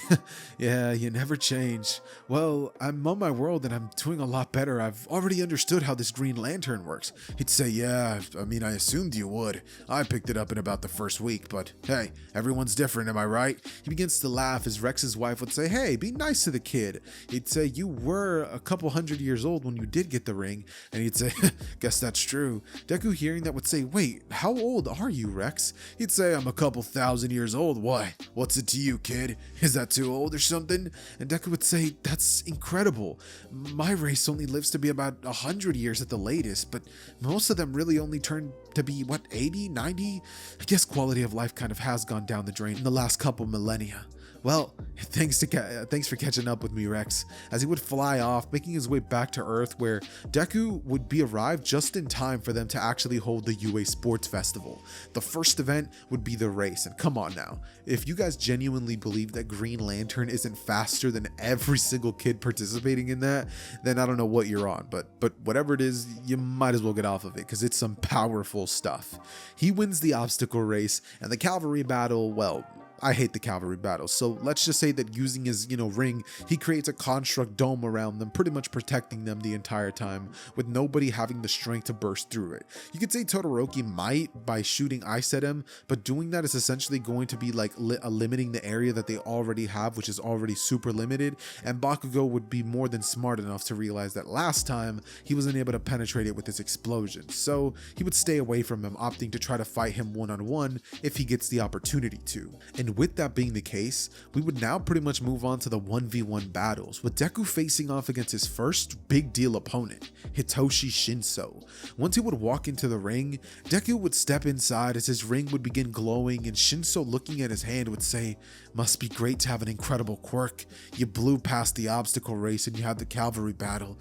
yeah, you never change. Well, I'm on my world and I'm doing a lot better. I've already understood how this Green Lantern works. He'd say, yeah, I mean, I assumed you would. I picked it up in about the first week, but hey, everyone's different, am I right? He begins to laugh as Rex's wife would say, hey, be nice to the kid. He'd say, you were a couple 100 years old when you did get the ring, and he'd say, guess that's true. Deku hearing that would say, wait, how old are you, Rex? He'd say, I'm a couple 1,000 years old. Why? What's it to you, kid? Is that too old or something? And Deku would say, that's incredible. My race only lives to be about 100 years at the latest, but most of them really only turn to be, 80, 90? I guess quality of life kind of has gone down the drain in the last couple millennia. Well, thanks for catching up with me, Rex, as he would fly off, making his way back to Earth, where Deku would be arrived just in time for them to actually hold the UA Sports Festival. The first event would be the race, and come on now, if you guys genuinely believe that Green Lantern isn't faster than every single kid participating in that, then I don't know what you're on, but whatever it is, you might as well get off of it, because it's some powerful stuff. He wins the obstacle race, and the cavalry battle, well, I hate the cavalry battles, so let's just say that using his, ring, he creates a construct dome around them, pretty much protecting them the entire time, with nobody having the strength to burst through it. You could say Todoroki might by shooting ice at him, but doing that is essentially going to be like limiting the area that they already have, which is already super limited, and Bakugo would be more than smart enough to realize that last time he wasn't able to penetrate it with his explosion, so he would stay away from him, opting to try to fight him one-on-one if he gets the opportunity to. And with that being the case, we would now pretty much move on to the 1v1 battles, with Deku facing off against his first big deal opponent, Hitoshi Shinso. Once he would walk into the ring, Deku would step inside as his ring would begin glowing, and Shinso, looking at his hand, would say, must be great to have an incredible quirk. You blew past the obstacle race and you had the cavalry battle.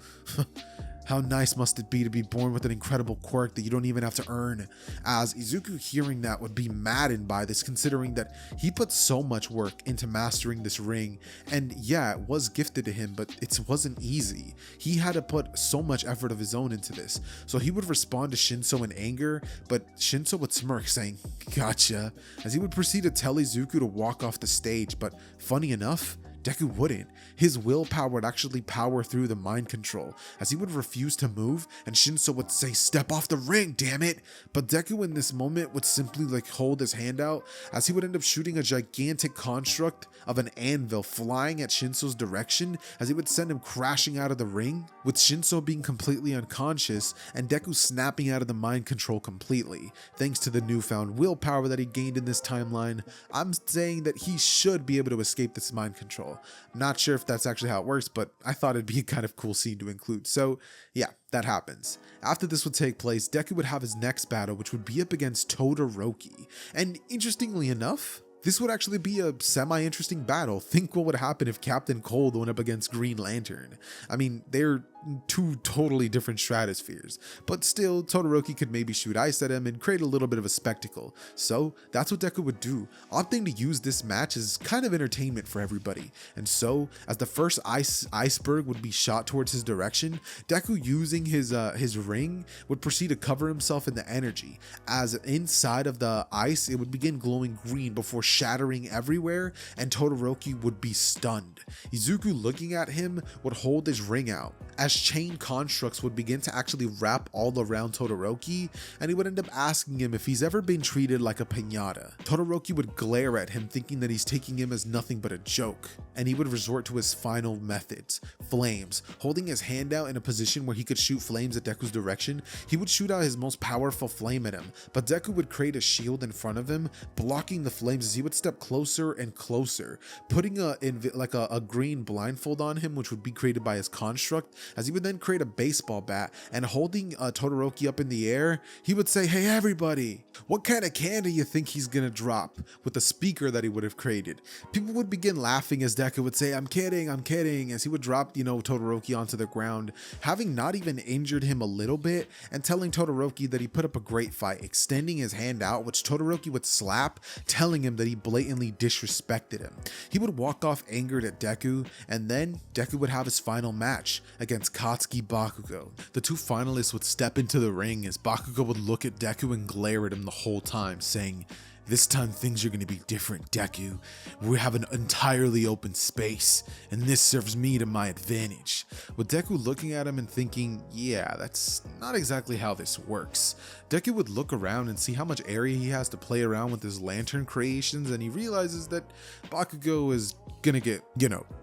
How nice must it be to be born with an incredible quirk that you don't even have to earn? As Izuku hearing that would be maddened by this, considering that he put so much work into mastering this ring, and yeah, it was gifted to him, but it wasn't easy. He had to put so much effort of his own into this, so he would respond to Shinso in anger, but Shinso would smirk, saying, gotcha, as he would proceed to tell Izuku to walk off the stage, but funny enough, Deku wouldn't. His willpower would actually power through the mind control, as he would refuse to move, and Shinso would say, step off the ring, damn it! But Deku in this moment would simply hold his hand out, as he would end up shooting a gigantic construct of an anvil flying at Shinso's direction, as he would send him crashing out of the ring, with Shinso being completely unconscious, and Deku snapping out of the mind control completely. Thanks to the newfound willpower that he gained in this timeline, I'm saying that he should be able to escape this mind control, baseball. Not sure if that's actually how it works, but I thought it'd be a kind of cool scene to include. So yeah, that happens. After this would take place, Deku would have his next battle, which would be up against Todoroki. And interestingly enough, this would actually be a semi-interesting battle. Think what would happen if Captain Cold went up against Green Lantern. I mean, they're two totally different stratospheres, but still Todoroki could maybe shoot ice at him and create a little bit of a spectacle. So that's what Deku would do, opting to use this match as kind of entertainment for everybody. And so as the first iceberg would be shot towards his direction, Deku, using his ring, would proceed to cover himself in the energy, as inside of the ice it would begin glowing green before shattering everywhere, and Todoroki would be stunned. Izuku, looking at him, would hold his ring out as chain constructs would begin to actually wrap all around Todoroki, and he would end up asking him if he's ever been treated like a piñata. Todoroki would glare at him, thinking that he's taking him as nothing but a joke, and he would resort to his final methods, flames. Holding his hand out in a position where he could shoot flames at Deku's direction, he would shoot out his most powerful flame at him, but Deku would create a shield in front of him, blocking the flames as he would step closer and closer, putting a green blindfold on him, which would be created by his construct, as he would then create a baseball bat, and holding Todoroki up in the air, he would say, "Hey everybody, what kind of candy you think he's gonna drop?" with the speaker that he would have created. People would begin laughing as Deku would say, I'm kidding," as he would drop, Todoroki onto the ground, having not even injured him a little bit, and telling Todoroki that he put up a great fight, extending his hand out, which Todoroki would slap, telling him that he blatantly disrespected him. He would walk off angered at Deku, and then Deku would have his final match against Katsuki Bakugo. The two finalists would step into the ring as Bakugo would look at Deku and glare at him the whole time, saying, "This time things are going to be different, Deku. We have an entirely open space, and this serves me to my advantage." With Deku looking at him and thinking, yeah, that's not exactly how this works. Deku would look around and see how much area he has to play around with his lantern creations, and he realizes that Bakugo is gonna get,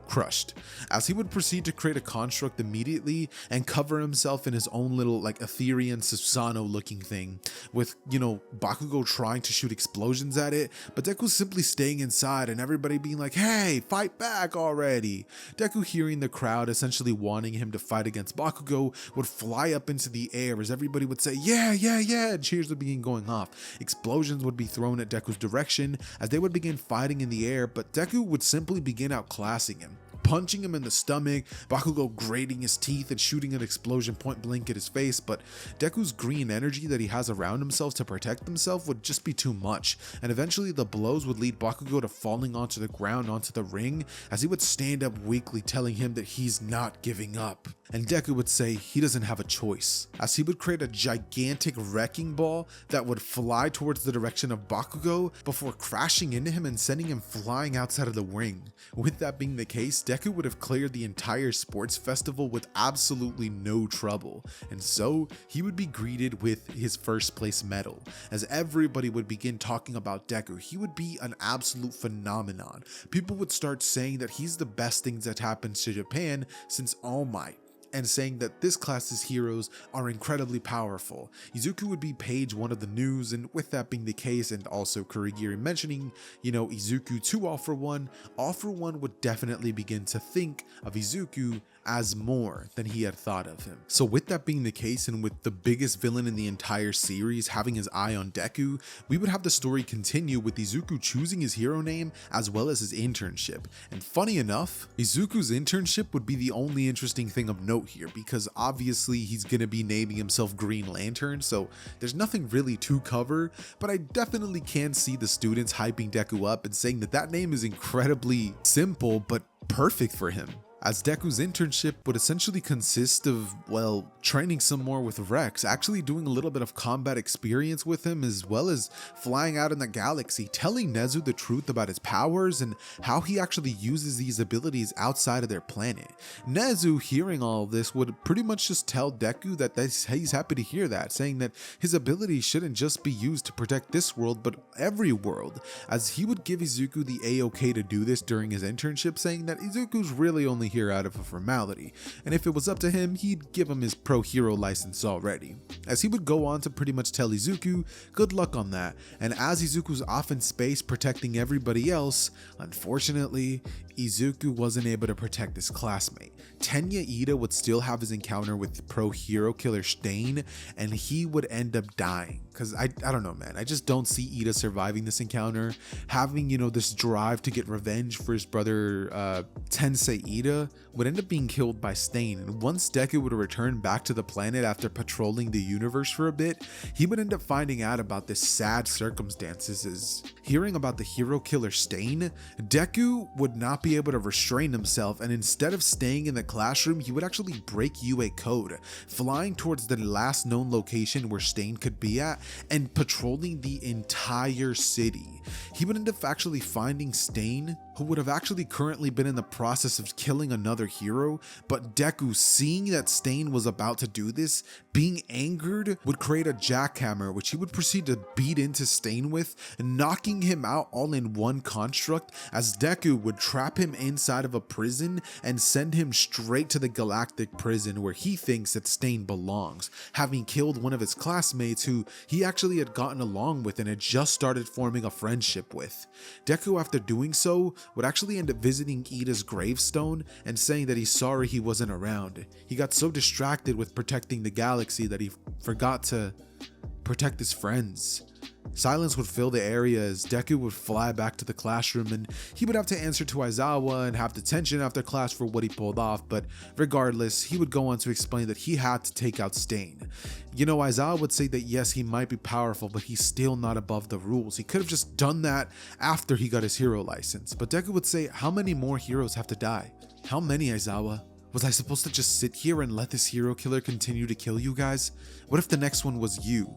crushed, as he would proceed to create a construct immediately and cover himself in his own little Etherean Susano looking thing, with Bakugo trying to shoot explosions at it, but Deku simply staying inside and everybody being like, "Hey, fight back already." Deku, hearing the crowd essentially wanting him to fight against Bakugo, would fly up into the air as everybody would say, "Yeah, yeah, yeah," and cheers would begin going off. Explosions would be thrown at Deku's direction as they would begin fighting in the air, but Deku would simply begin outclassing him, punching him in the stomach, Bakugo grating his teeth and shooting an explosion point blank at his face, but Deku's green energy that he has around himself to protect himself would just be too much, and eventually the blows would lead Bakugo to falling onto the ground, onto the ring, as he would stand up weakly, telling him that he's not giving up. And Deku would say he doesn't have a choice, as he would create a gigantic wrecking ball that would fly towards the direction of Bakugo before crashing into him and sending him flying outside of the ring. With that being the case, Deku would have cleared the entire sports festival with absolutely no trouble, and so he would be greeted with his first place medal. As everybody would begin talking about Deku, he would be an absolute phenomenon. People would start saying that he's the best thing that happened to Japan since All Might, and saying that this class's heroes are incredibly powerful. Izuku would be page one of the news, and with that being the case, and also Kurigiri mentioning, Izuku to All For One would definitely begin to think of Izuku as more than he had thought of him. So with that being the case, and with the biggest villain in the entire series having his eye on Deku, we would have the story continue with Izuku choosing his hero name as well as his internship. And funny enough, Izuku's internship would be the only interesting thing of note here, because obviously he's gonna be naming himself Green Lantern, so there's nothing really to cover, but I definitely can see the students hyping Deku up and saying that that name is incredibly simple but perfect for him. As Deku's internship would essentially consist of, training some more with Rex, actually doing a little bit of combat experience with him, as well as flying out in the galaxy, telling Nezu the truth about his powers and how he actually uses these abilities outside of their planet. Nezu, hearing all of this, would pretty much just tell Deku that he's happy to hear that, saying that his abilities shouldn't just be used to protect this world, but every world, as he would give Izuku the A-OK to do this during his internship, saying that Izuku's really only only here out of a formality, and if it was up to him, he'd give him his pro hero license already. As he would go on to pretty much tell Izuku good luck on that, and as Izuku's off in space protecting everybody else, unfortunately, Izuku wasn't able to protect his classmate. Tenya Ida would still have his encounter with pro hero killer Stain, and he would end up dying. Cause I don't know, man. I just don't see Ida surviving this encounter. Having, this drive to get revenge for his brother Tensei Ida would end up being killed by Stain. And once Deku would return back to the planet after patrolling the universe for a bit, he would end up finding out about this sad circumstances. As hearing about the hero killer Stain, Deku would not be able to restrain himself, and instead of staying in the classroom, he would actually break UA code, flying towards the last known location where Stain could be at and patrolling the entire city. He would end up actually finding Stain, who would have actually currently been in the process of killing another hero, but Deku, seeing that Stain was about to do this, being angered, would create a jackhammer which he would proceed to beat into Stain with, knocking him out all in one construct, as Deku would trap him inside of a prison and send him straight to the galactic prison where he thinks that Stain belongs, having killed one of his classmates who he actually had gotten along with and had just started forming a friendship with. Deku, after doing so, would actually end up visiting Ida's gravestone and saying that he's sorry he wasn't around. He got so distracted with protecting the galaxy that he forgot to protect his friends. Silence would fill the area as Deku would fly back to the classroom, and he would have to answer to Aizawa and have detention after class for what he pulled off, but regardless, he would go on to explain that he had to take out Stain. Aizawa would say that yes, he might be powerful, but he's still not above the rules. He could have just done that after he got his hero license, but Deku would say, how many more heroes have to die? How many, Aizawa? Was I supposed to just sit here and let this hero killer continue to kill you guys? What if the next one was you?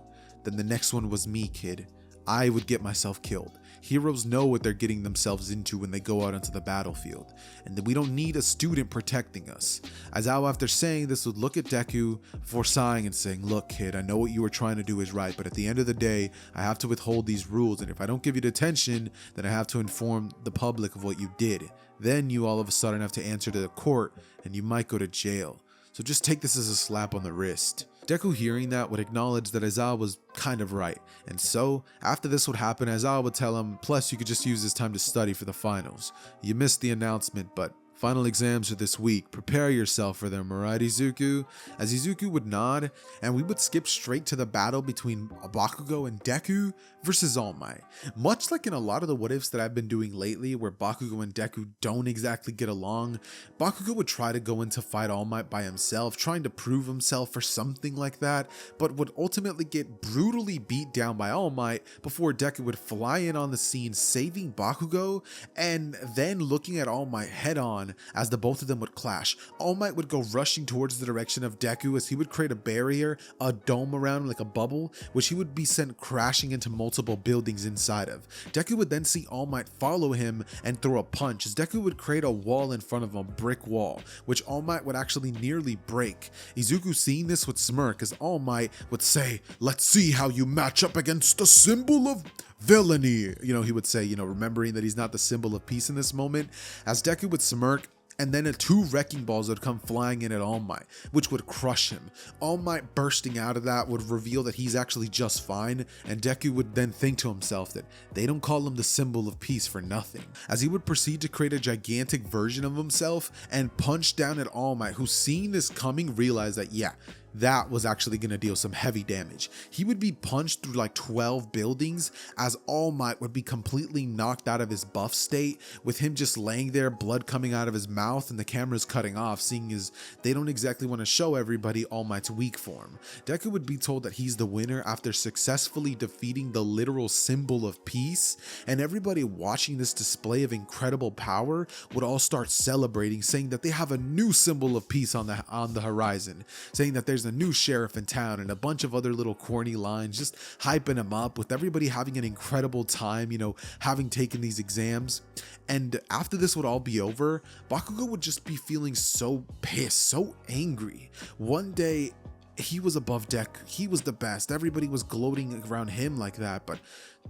Then the next one was me, kid. I would get myself killed. Heroes know what they're getting themselves into when they go out onto the battlefield, and that we don't need a student protecting us. Aizawa, after saying this, would look at Deku before sighing and saying, look kid, I know what you were trying to do is right, but at the end of the day, I have to withhold these rules, and if I don't give you detention, then I have to inform the public of what you did. Then you all of a sudden have to answer to the court, and you might go to jail. So just take this as a slap on the wrist. Deku, hearing that, would acknowledge that Aizawa was kind of right, and so after this would happen, Aizawa would tell him, plus you could just use this time to study for the finals. You missed the announcement, but final exams are this week. Prepare yourself for them, alright Izuku? As Izuku would nod, and we would skip straight to the battle between Bakugo and Deku versus All Might. Much like in a lot of the what ifs that I've been doing lately, where Bakugo and Deku don't exactly get along, Bakugo would try to go in to fight All Might by himself, trying to prove himself or something like that, but would ultimately get brutally beat down by All Might before Deku would fly in on the scene, saving Bakugo, and then looking at All Might head on as the both of them would clash. All Might would go rushing towards the direction of Deku as he would create a barrier, a dome around him like a bubble, which he would be sent crashing into multiple buildings inside of. Deku would then see All Might follow him and throw a punch as Deku would create a wall in front of a brick wall, which All Might would actually nearly break. Izuku, seeing this, would smirk as All Might would say, let's see how you match up against the symbol of villainy. He would say, remembering that he's not the symbol of peace in this moment, as Deku would smirk, and then two wrecking balls would come flying in at All Might, which would crush him. All Might bursting out of that would reveal that he's actually just fine, and Deku would then think to himself that they don't call him the symbol of peace for nothing, as he would proceed to create a gigantic version of himself and punch down at All Might, who, seeing this coming, realized that that was actually going to deal some heavy damage. He would be punched through like 12 buildings as All Might would be completely knocked out of his buff state, with him just laying there, blood coming out of his mouth and the cameras cutting off, seeing as they don't exactly want to show everybody All Might's weak form. Deku would be told that he's the winner after successfully defeating the literal symbol of peace, and everybody watching this display of incredible power would all start celebrating, saying that they have a new symbol of peace on the horizon, saying that there's a new sheriff in town, and a bunch of other little corny lines, just hyping him up, with everybody having an incredible time, having taken these exams. And after this would all be over, Bakugo would just be feeling so pissed, so angry. One day, he was above Deku, he was the best, everybody was gloating around him like that, but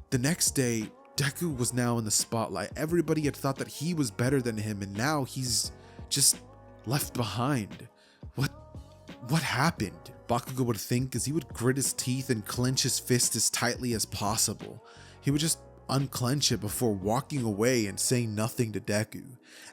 the next day, Deku was now in the spotlight. Everybody had thought that he was better than him, and now he's just left behind. What happened? Bakugo would think as he would grit his teeth and clench his fist as tightly as possible. He would just unclench it before walking away and saying nothing to Deku.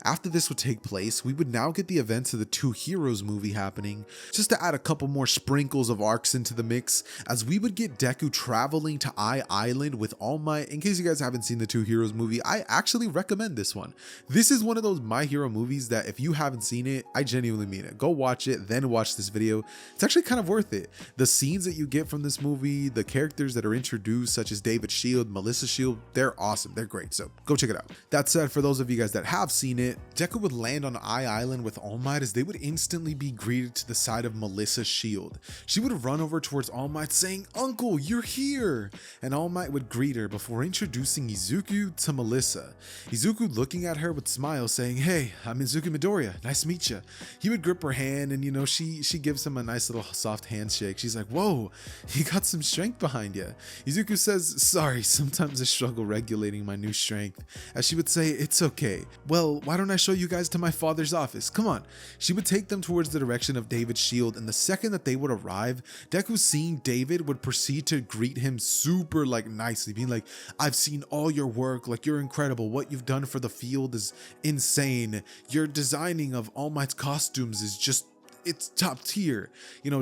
After this would take place, we would now get the events of the Two Heroes movie happening, just to add a couple more sprinkles of arcs into the mix, as we would get Deku traveling to Eye Island with All Might. In case you guys haven't seen the Two Heroes movie, I actually recommend this one. This is one of those My Hero movies that if you haven't seen it, I genuinely mean it. Go watch it, then watch this video. It's actually kind of worth it. The scenes that you get from this movie, the characters that are introduced, such as David Shield, Melissa Shield, they're awesome. They're great. So go check it out. That said, for those of you guys that have seen it, Deku would land on Eye Island with All Might as they would instantly be greeted to the side of Melissa's shield. She would run over towards All Might saying, "Uncle, you're here!" And All Might would greet her before introducing Izuku to Melissa. Izuku looking at her would smile saying, "Hey, I'm Izuku Midoriya. Nice to meet you." He would grip her hand and she gives him a nice little soft handshake. She's like, "Whoa, you got some strength behind you." Izuku says, "Sorry, sometimes I struggle regulating my new strength." As she would say, "It's okay. Well, why don't I show you guys to my father's office? Come on." She would take them towards the direction of David's shield, and the second that they would arrive, Deku, seeing David, would proceed to greet him super nicely, being like, "I've seen all your work, you're incredible. What you've done for the field is insane. Your designing of All Might's costumes is just, it's top tier."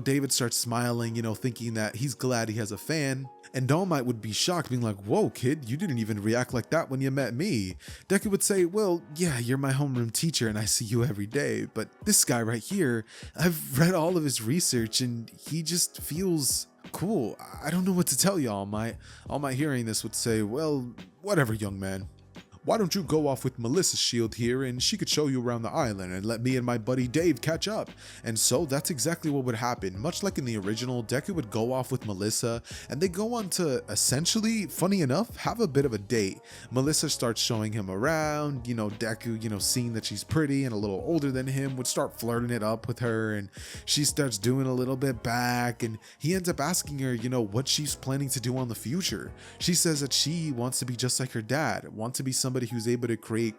David starts smiling, thinking that he's glad he has a fan. And All Might would be shocked, being like, "Whoa, kid, you didn't even react like that when you met me." Deku would say, "Well, yeah, you're my homeroom teacher and I see you every day, but this guy right here, I've read all of his research and he just feels cool. I don't know what to tell you, All Might." All Might hearing this would say, "Well, whatever, young man. Why don't you go off with Melissa's shield here and she could show you around the island and let me and my buddy Dave catch up." And so that's exactly what would happen. Much like in the original, Deku would go off with Melissa and they go on to essentially, funny enough, have a bit of a date. Melissa starts showing him around, Deku, seeing that she's pretty and a little older than him, would start flirting it up with her, and she starts doing a little bit back, and he ends up asking her, what she's planning to do on the future. She says that she wants to be just like her dad, wants to be somebody who's able to create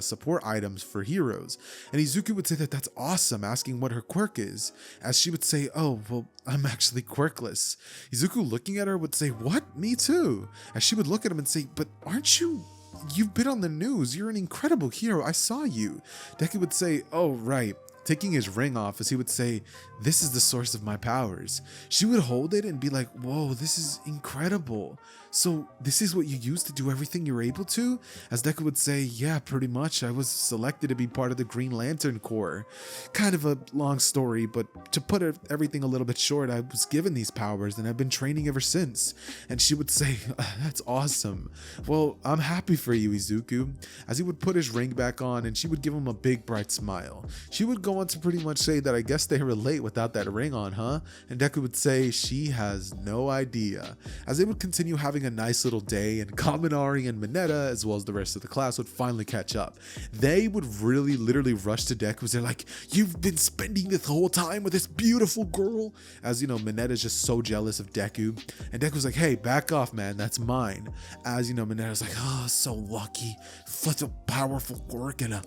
support items for heroes. And Izuku would say that that's awesome, asking what her quirk is, as she would say, "Oh, well, I'm actually quirkless." Izuku looking at her would say, "What? Me too." As she would look at him and say, "But aren't you've been on the news. You're an incredible hero. I saw you." Deku would say, "Oh, right." Taking his ring off, as he would say, "This is the source of my powers." She would hold it and be like, "Whoa, this is incredible. So this is what you use to do everything you're able to?" As Deku would say, "Yeah, pretty much. I was selected to be part of the Green Lantern Corps." Kind of a long story, but to put everything a little bit short, I was given these powers and I've been training ever since. And she would say, "That's awesome. Well, I'm happy for you, Izuku." As he would put his ring back on and she would give him a big bright smile. She would go on to pretty much say that, "I guess they relate without that ring on, huh?" And Deku would say she has no idea. As they would continue having a nice little day, and Kaminari and Mineta, as well as the rest of the class, would finally catch up. They would really literally rush to Deku as they're like, "You've been spending this whole time with this beautiful girl." As Mineta's just so jealous of Deku, and Deku's like, "Hey, back off, man, that's mine." As Mineta's like, "Oh, so lucky, such a powerful quirk and a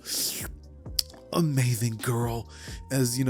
amazing girl." As he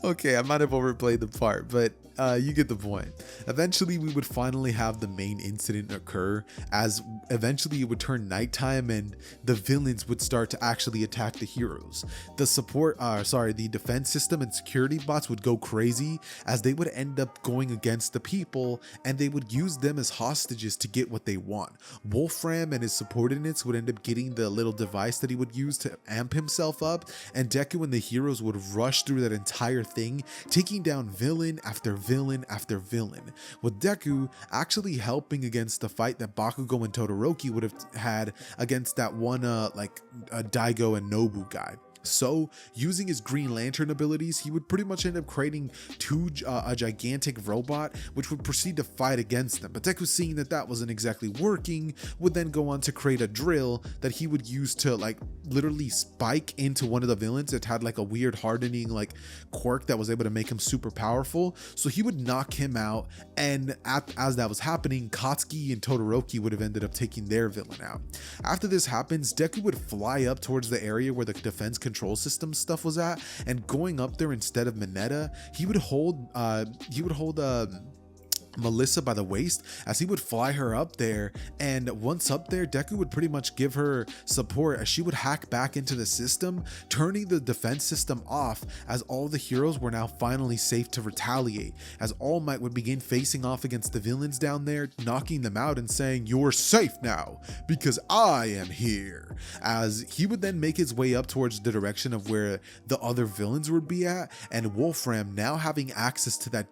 okay, I might have overplayed the part, but you get the point. Eventually, we would finally have the main incident occur, as eventually it would turn nighttime and the villains would start to actually attack the heroes. The defense system and security bots would go crazy, as they would end up going against the people and they would use them as hostages to get what they want. Wolfram and his subordinates would end up getting the little device that he would use to amp himself up, and Deku and the heroes would rush through that entire thing, taking down villain after villain after villain, with Deku actually helping against the fight that Bakugo and Todoroki would have had against that one Daigo and Nobu guy. So, using his Green Lantern abilities, he would pretty much end up creating a gigantic robot, which would proceed to fight against them. But Deku, seeing that that wasn't exactly working, would then go on to create a drill that he would use to literally spike into one of the villains that had a weird hardening quirk that was able to make him super powerful. So he would knock him out, and as that was happening, Katsuki and Todoroki would have ended up taking their villain out. After this happens, Deku would fly up towards the area where the defense could control system stuff was at, and going up there instead of Mineta, he would hold Melissa by the waist as he would fly her up there, and once up there, Deku would pretty much give her support as she would hack back into the system, turning the defense system off as all the heroes were now finally safe to retaliate, as All Might would begin facing off against the villains down there, knocking them out and saying, "You're safe now because I am here," as he would then make his way up towards the direction of where the other villains would be at, and Wolfram, now having access to that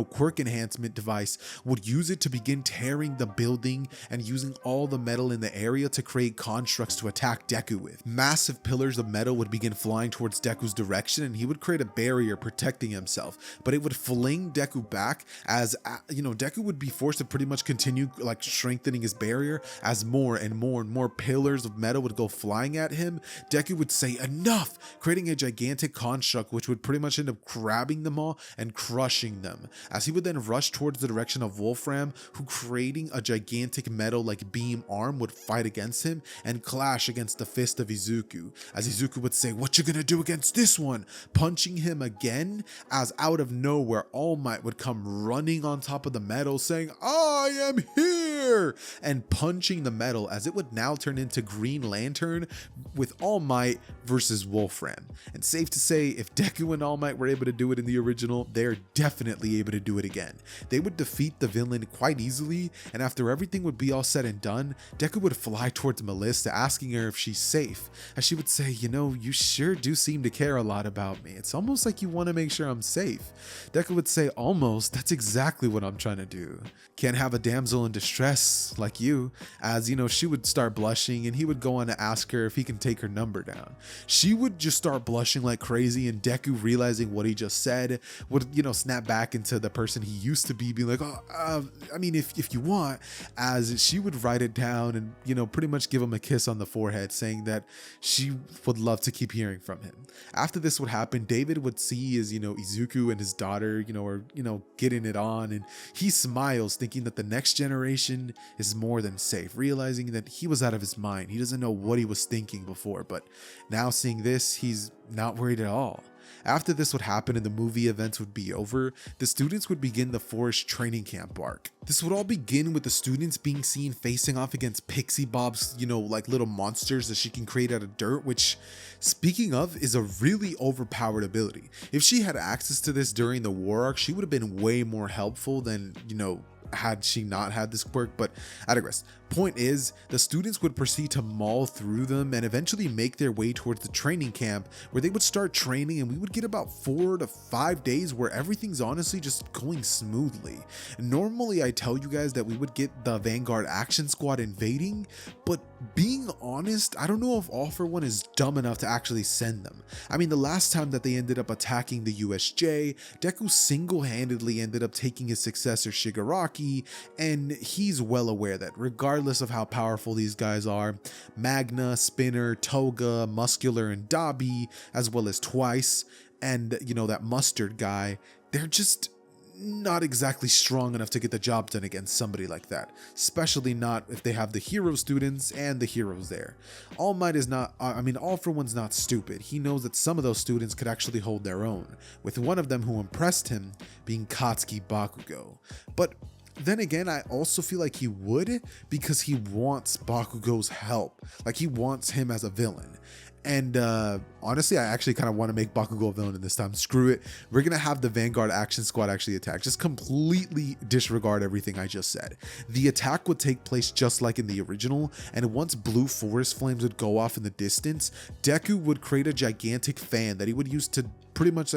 quirk enhancement device, would use it to begin tearing the building and using all the metal in the area to create constructs to attack Deku with. Massive pillars of metal would begin flying towards Deku's direction, and he would create a barrier protecting himself, but it would fling Deku back as Deku would be forced to pretty much continue like strengthening his barrier as more and more and more pillars of metal would go flying at him. Deku would say enough, creating a gigantic construct which would pretty much end up grabbing them all and crushing them, as he would then rush towards the direction of Wolfram, who, creating a gigantic metal like beam arm, would fight against him and clash against the fist of Izuku, as Izuku would say, "What you gonna do against this one?" punching him again, as out of nowhere All Might would come running on top of the metal saying, "I am here," and punching the metal, as it would now turn into Green Lantern with All Might versus Wolfram. And safe to say, if Deku and All Might were able to do it in the original, they're definitely able to do it again. They would defeat the villain quite easily, and after everything would be all said and done, Deku would fly towards Melissa, asking her if she's safe, as she would say, "You sure do seem to care a lot about me. It's almost like you want to make sure I'm safe." Deku would say, "Almost, that's exactly what I'm trying to do. Can't have a damsel in distress like you," as she would start blushing, and he would go on to ask her if he can take her number down. She would just start blushing like crazy, and Deku, realizing what he just said, would snap back into the person he used to be, being like, if you want, as she would write it down and pretty much give him a kiss on the forehead, saying that she would love to keep hearing from him. After this would happen, David would see as Izuku and his daughter are getting it on, and he smiles, thinking that the next generation is more than safe, realizing that he was out of his mind. He doesn't know what he was thinking before, but now seeing this, he's not worried at all. After this would happen and the movie events would be over, the students would begin the forest training camp arc. This would all begin with the students being seen facing off against Pixie Bob's, like little monsters that she can create out of dirt, which, speaking of, is a really overpowered ability. If she had access to this during the war arc, she would have been way more helpful than, had she not had this quirk, but I digress. Point is, the students would proceed to maul through them and eventually make their way towards the training camp, where they would start training, and we would get about 4 to 5 days where everything's honestly just going smoothly. Normally I tell you guys that we would get the Vanguard Action Squad invading, but being honest, I don't know if All For One is dumb enough to actually send them. I mean, the last time that they ended up attacking the USJ, Deku single-handedly ended up taking his successor Shigaraki, and he's well aware that regardless of how powerful these guys are, Magna, Spinner, Toga, Muscular, and Dabi, as well as Twice, and that Mustard guy, they're just not exactly strong enough to get the job done against somebody like that, especially not if they have the hero students and the heroes there. All Might is not, All For One's not stupid. He knows that some of those students could actually hold their own, with one of them who impressed him being Katsuki Bakugo. But then again, I also feel like he would, because he wants Bakugo's help. Like, he wants him as a villain. And honestly, I actually kind of want to make Bakugo a villain in this time. Screw it. We're going to have the Vanguard Action Squad actually attack. Just completely disregard everything I just said. The attack would take place just like in the original, and once blue forest flames would go off in the distance, Deku would create a gigantic fan that he would use to pretty much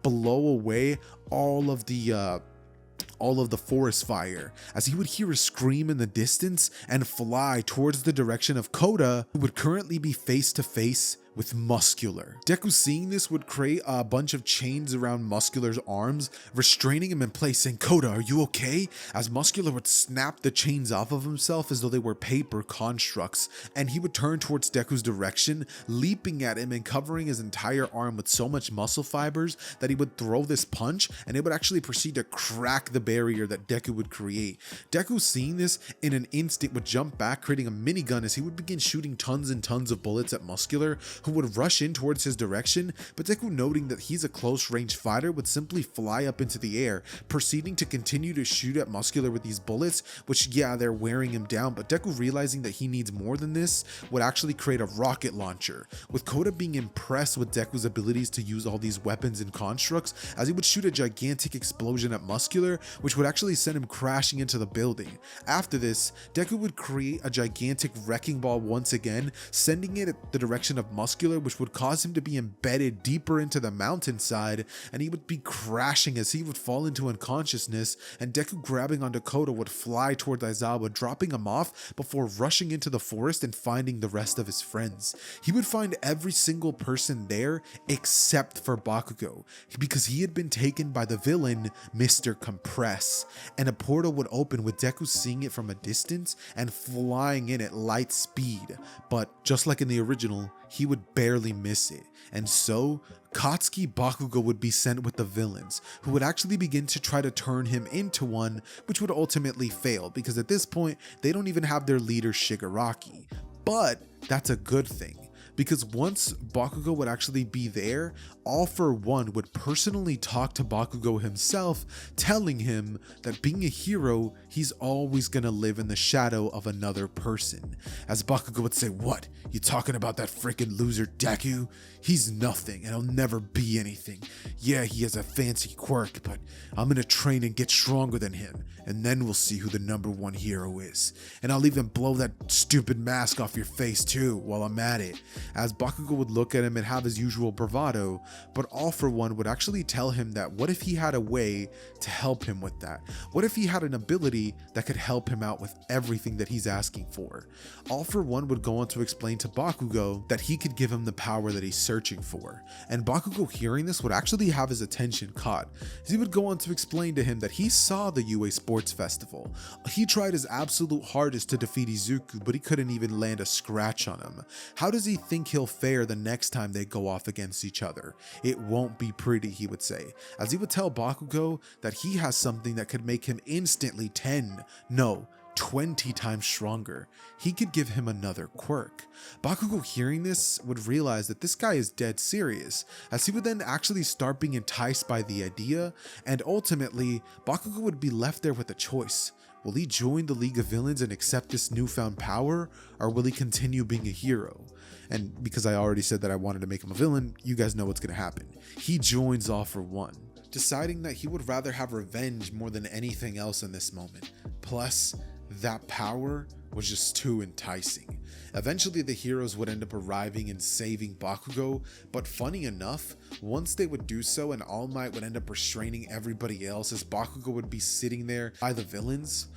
blow away all of the forest fire, as he would hear a scream in the distance and fly towards the direction of Koda, who would currently be face to face with Muscular. Deku, seeing this, would create a bunch of chains around Muscular's arms, restraining him in place, saying, "Koda, are you okay?" As Muscular would snap the chains off of himself as though they were paper constructs, and he would turn towards Deku's direction, leaping at him and covering his entire arm with so much muscle fibers that he would throw this punch, and it would actually proceed to crack the barrier that Deku would create. Deku, seeing this, in an instant would jump back, creating a minigun as he would begin shooting tons and tons of bullets at Muscular, who would rush in towards his direction, but Deku, noting that he's a close range fighter, would simply fly up into the air, proceeding to continue to shoot at Muscular with these bullets, which yeah, they're wearing him down, but Deku, realizing that he needs more than this, would actually create a rocket launcher, with Koda being impressed with Deku's abilities to use all these weapons and constructs, as he would shoot a gigantic explosion at Muscular, which would actually send him crashing into the building. After this, Deku would create a gigantic wrecking ball once again, sending it at the direction of Muscular, which would cause him to be embedded deeper into the mountainside, and he would be crashing as he would fall into unconsciousness, and Deku, grabbing onto Koda, would fly toward Aizawa, dropping him off before rushing into the forest and finding the rest of his friends. He would find every single person there except for Bakugo, because he had been taken by the villain Mr. Compress, and a portal would open with Deku seeing it from a distance and flying in at light speed, but just like in the original, he would barely miss it, and so Katsuki Bakugo would be sent with the villains, who would actually begin to try to turn him into one, which would ultimately fail, because at this point, they don't even have their leader Shigaraki. But that's a good thing, because once Bakugo would actually be there, All For One would personally talk to Bakugo himself, telling him that being a hero, he's always gonna live in the shadow of another person. As Bakugo would say, "What? You talking about that freaking loser Deku? He's nothing and he'll never be anything. Yeah, he has a fancy quirk, but I'm gonna train and get stronger than him, and then we'll see who the #1 hero is. And I'll even blow that stupid mask off your face too while I'm at it." As Bakugo would look at him and have his usual bravado, but All For One would actually tell him that what if he had a way to help him with that? What if he had an ability that could help him out with everything that he's asking for? All For One would go on to explain to Bakugo that he could give him the power that he's searching for, and Bakugo, hearing this, would actually have his attention caught, as he would go on to explain to him that he saw the UA Sports Festival. He tried his absolute hardest to defeat Izuku, but he couldn't even land a scratch on him. How does he think he'll fare the next time they go off against each other? It won't be pretty, he would say, as he would tell Bakugo that he has something that could make him instantly 20 times stronger. He could give him another quirk. Bakugo, hearing this, would realize that this guy is dead serious, as he would then actually start being enticed by the idea, and ultimately, Bakugo would be left there with a choice. Will he join the League of Villains and accept this newfound power, or will he continue being a hero? And because I already said that I wanted to make him a villain, you guys know what's gonna happen. He joins All For One, deciding that he would rather have revenge more than anything else in this moment. Plus, that power was just too enticing. Eventually, the heroes would end up arriving and saving Bakugo, but funny enough, once they would do so and All Might would end up restraining everybody else, as Bakugo would be sitting there by the villains,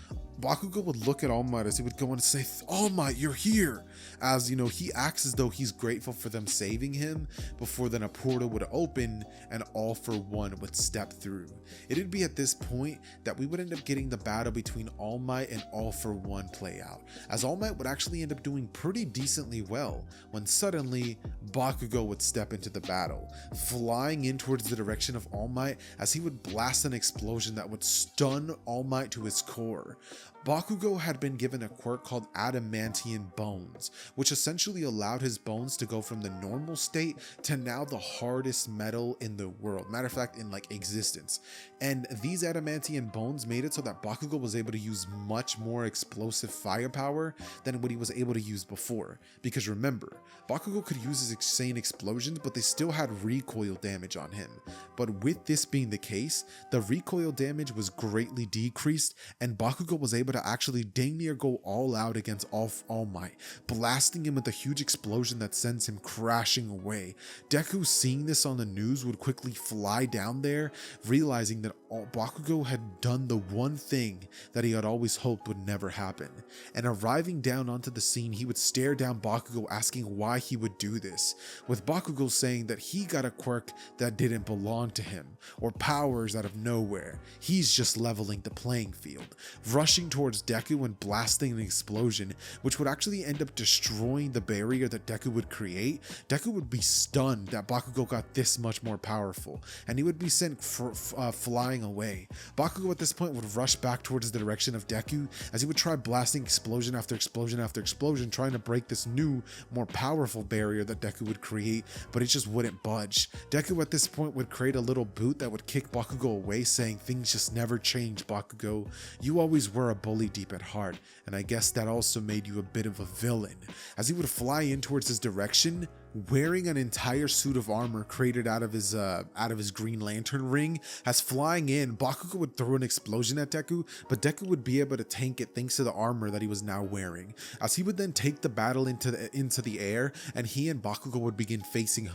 Bakugo would look at All Might as he would go and say, "All Might, you're here," as, you know, he acts as though he's grateful for them saving him, before then a portal would open and All For One would step through. It'd be at this point that we would end up getting the battle between All Might and All For One play out, as All Might would actually end up doing pretty decently well, when suddenly Bakugo would step into the battle, flying in towards the direction of All Might, as he would blast an explosion that would stun All Might to his core. Bakugo had been given a quirk called Adamantian Bones, which essentially allowed his bones to go from the normal state to now the hardest metal in the world. Matter of fact, in like existence. And these Adamantian Bones made it so that Bakugo was able to use much more explosive firepower than what he was able to use before. Because remember, Bakugo could use his insane explosions, but they still had recoil damage on him. But with this being the case, the recoil damage was greatly decreased, and Bakugo was able to actually dang near go all out against All Might, blasting him with a huge explosion that sends him crashing away. Deku, seeing this on the news, would quickly fly down there, realizing that Bakugo had done the one thing that he had always hoped would never happen. And arriving down onto the scene, he would stare down Bakugo, asking why he would do this, with Bakugo saying that he got a quirk that didn't belong to him, or powers out of nowhere. He's just leveling the playing field. Rushing towards Deku and blasting an explosion, which would actually end up destroying the barrier that Deku would create. Deku would be stunned that Bakugo got this much more powerful, and he would be sent flying away. Bakugo at this point would rush back towards the direction of Deku as he would try blasting explosion after explosion after explosion, trying to break this new, more powerful barrier that Deku would create, but it just wouldn't budge. Deku at this point would create a little boot that would kick Bakugo away, saying, "Things just never change, Bakugo. You always were a bully deep at heart, and I guess that also made you a bit of a villain." As he would fly in towards his direction, wearing an entire suit of armor created out of his Green Lantern ring. As flying in, Bakugo would throw an explosion at Deku, but Deku would be able to tank it thanks to the armor that he was now wearing. As he would then take the battle into the air, and he and Bakugo would begin facing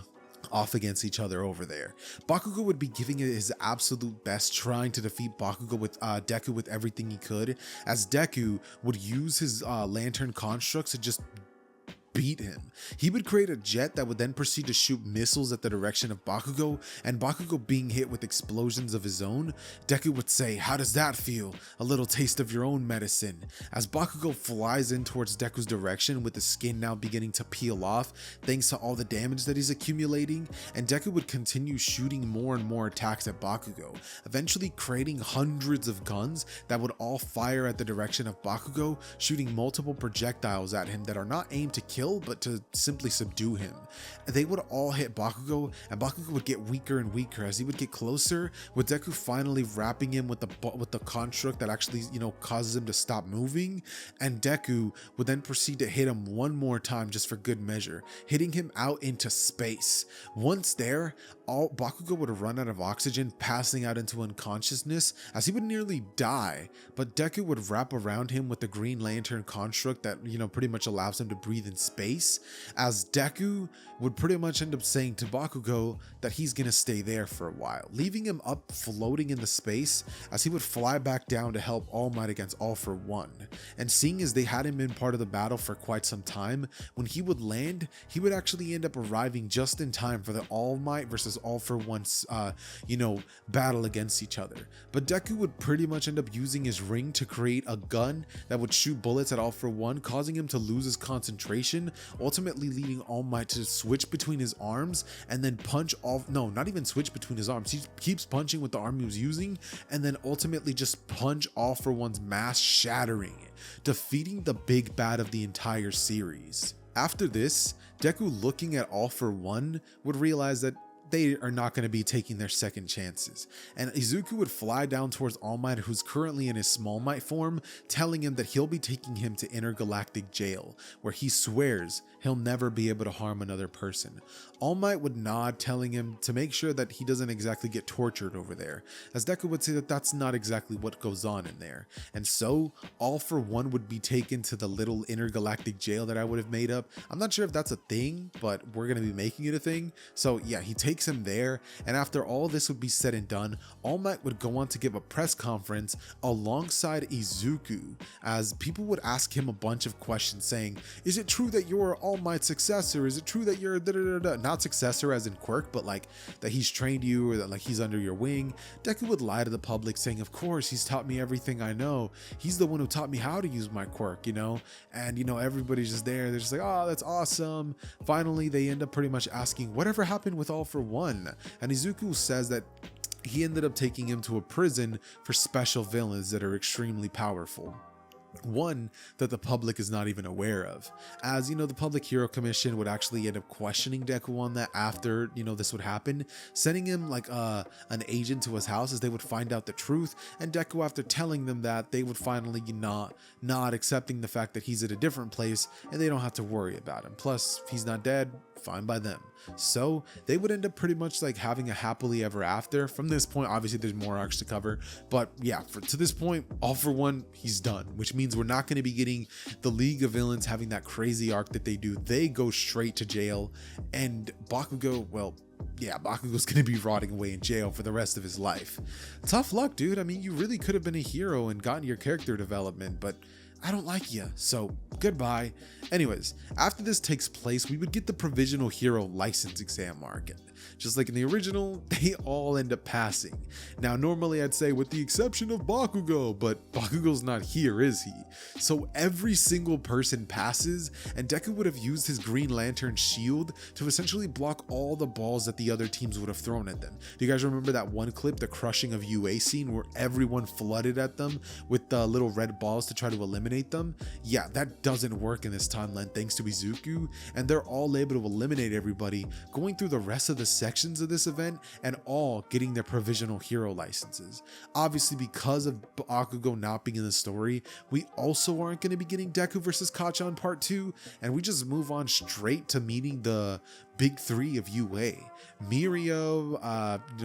off against each other over there. Bakugo would be giving it his absolute best, trying to defeat Deku with everything he could, as Deku would use his lantern constructs to just beat him. He would create a jet that would then proceed to shoot missiles at the direction of Bakugo, and Bakugo being hit with explosions of his own, Deku would say, "How does that feel? A little taste of your own medicine." As Bakugo flies in towards Deku's direction, with the skin now beginning to peel off thanks to all the damage that he's accumulating, and Deku would continue shooting more and more attacks at Bakugo, eventually creating hundreds of guns that would all fire at the direction of Bakugo, shooting multiple projectiles at him that are not aimed to kill but to simply subdue him. They would all hit Bakugo, and Bakugo would get weaker and weaker as he would get closer, with Deku finally wrapping him with the construct that actually, causes him to stop moving, and Deku would then proceed to hit him one more time just for good measure, hitting him out into space. Once there, Bakugo would run out of oxygen, passing out into unconsciousness as he would nearly die, but Deku would wrap around him with the Green Lantern construct that, pretty much allows him to breathe in space, as Deku would pretty much end up saying to Bakugo that he's gonna stay there for a while, leaving him up floating in the space as he would fly back down to help All Might against All for One. And seeing as they had him in part of the battle for quite some time, when he would land, he would actually end up arriving just in time for the All Might versus All for One's battle against each other. But Deku would pretty much end up using his ring to create a gun that would shoot bullets at All for One, causing him to lose his concentration, ultimately leading All Might to switch between his arms and then punch not even switch between his arms. He keeps punching with the arm he was using and then ultimately just punch All for One's mask, shattering it, defeating the big bad of the entire series. After this, Deku, looking at All for One, would realize that they are not going to be taking their second chances, and Izuku would fly down towards All Might, who's currently in his Small Might form, telling him that he'll be taking him to intergalactic jail, where he swears he'll never be able to harm another person. All Might would nod, telling him to make sure that he doesn't exactly get tortured over there, as Deku would say that that's not exactly what goes on in there. And so All for One would be taken to the little intergalactic jail that I would have made up. I'm not sure if that's a thing, but we're going to be making it a thing. So yeah, he takes him there, and after all this would be said and done, All Might would go on to give a press conference alongside Izuku, as people would ask him a bunch of questions saying, "Is it true that you're All Might's successor? Is it true that you're not successor as in quirk, but like that he's trained you, or that like he's under your wing?" Deku would lie to the public saying, "Of course, he's taught me everything I know. He's the one who taught me how to use my quirk, and everybody's just there. They're just like, "Oh, that's awesome." Finally, they end up pretty much asking, "Whatever happened with All for One?" And Izuku says that he ended up taking him to a prison for special villains that are extremely powerful. One that the public is not even aware of, as the Public Hero Commission would actually end up questioning Deku on that after this would happen, sending him like an agent to his house as they would find out the truth, and Deku, after telling them that, they would finally not accepting the fact that he's at a different place and they don't have to worry about him. Plus, if he's not dead, fine by them. So they would end up pretty much like having a happily ever after. From this point, obviously there's more arcs to cover, but yeah, to this point, All for One, he's done, which means we're not going to be getting the League of Villains having that crazy arc that they do. They go straight to jail, and Bakugo, Bakugo's going to be rotting away in jail for the rest of his life. Tough luck, dude. I mean, you really could have been a hero and gotten your character development, but I don't like you, so goodbye. Anyways, after this takes place, we would get the Provisional Hero License exam arc. Just like in the original, they all end up passing. Now, normally I'd say with the exception of Bakugo, but Bakugo's not here, is he? So every single person passes, and Deku would have used his Green Lantern shield to essentially block all the balls that the other teams would have thrown at them. Do you guys remember that one clip, the crushing of UA scene, where everyone flooded at them with the little red balls to try to eliminate them? Yeah, that doesn't work in this timeline thanks to Izuku, and they're all able to eliminate everybody, going through the rest of the sections of this event and all getting their provisional hero licenses. Obviously, because of Bakugo not being in the story, we also aren't going to be getting Deku versus Kacchan Part 2, and we just move on straight to meeting the big three of UA. Mirio,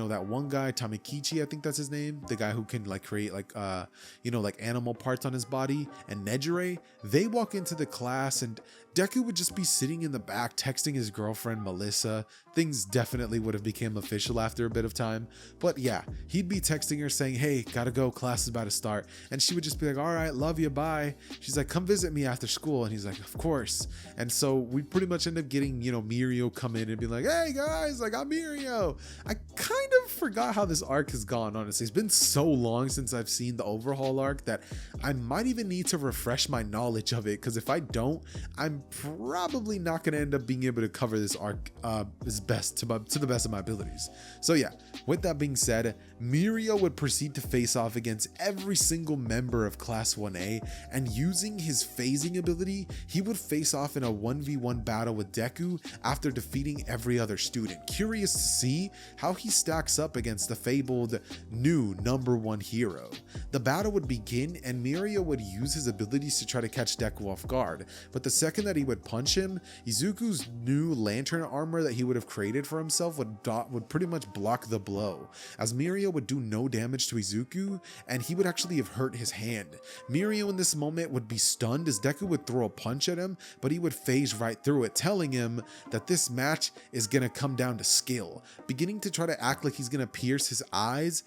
that one guy, Tamakichi, I think that's his name, the guy who can like create like animal parts on his body, and Nejire, they walk into the class, and Deku would just be sitting in the back texting his girlfriend Melissa. Things definitely would have become official after a bit of time, but yeah, he'd be texting her saying, hey, gotta go, class is about to start, and she would just be like, all right, love you, bye. She's like, come visit me after school, and he's like, of course. And so we pretty much end up getting, Mirio come in and be like, hey guys, like, I'm Mirio. I kind of forgot how this arc has gone, honestly. It's been so long since I've seen the overhaul arc that I might even need to refresh my knowledge of it, because if I don't, I'm probably not going to end up being able to cover this arc to the best of my abilities. So yeah, with that being said, Mirio would proceed to face off against every single member of Class 1A, and using his phasing ability, he would face off in a 1v1 battle with Deku after defeating every other student. Curious to see how he stacks up against the fabled new #1 hero. The battle would begin, and Mirio would use his abilities to try to catch Deku off guard, but the second that he would punch him, Izuku's new lantern armor that he would have created for himself would pretty much block the blow, as Mirio would do no damage to Izuku, and he would actually have hurt his hand. Mirio in this moment would be stunned as Deku would throw a punch at him, but he would phase right through it, telling him that this match is gonna come down to skill. Beginning to try to act like he's gonna pierce his eyes,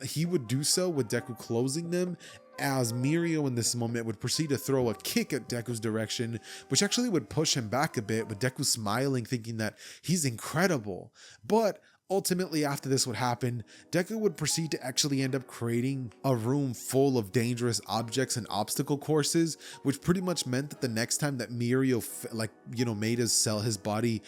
he would do so with Deku closing them, as Mirio in this moment would proceed to throw a kick at Deku's direction, which actually would push him back a bit, with Deku smiling, thinking that he's incredible. But ultimately, after this would happen, Deku would proceed to actually end up creating a room full of dangerous objects and obstacle courses, which pretty much meant that the next time that Mirio made his his body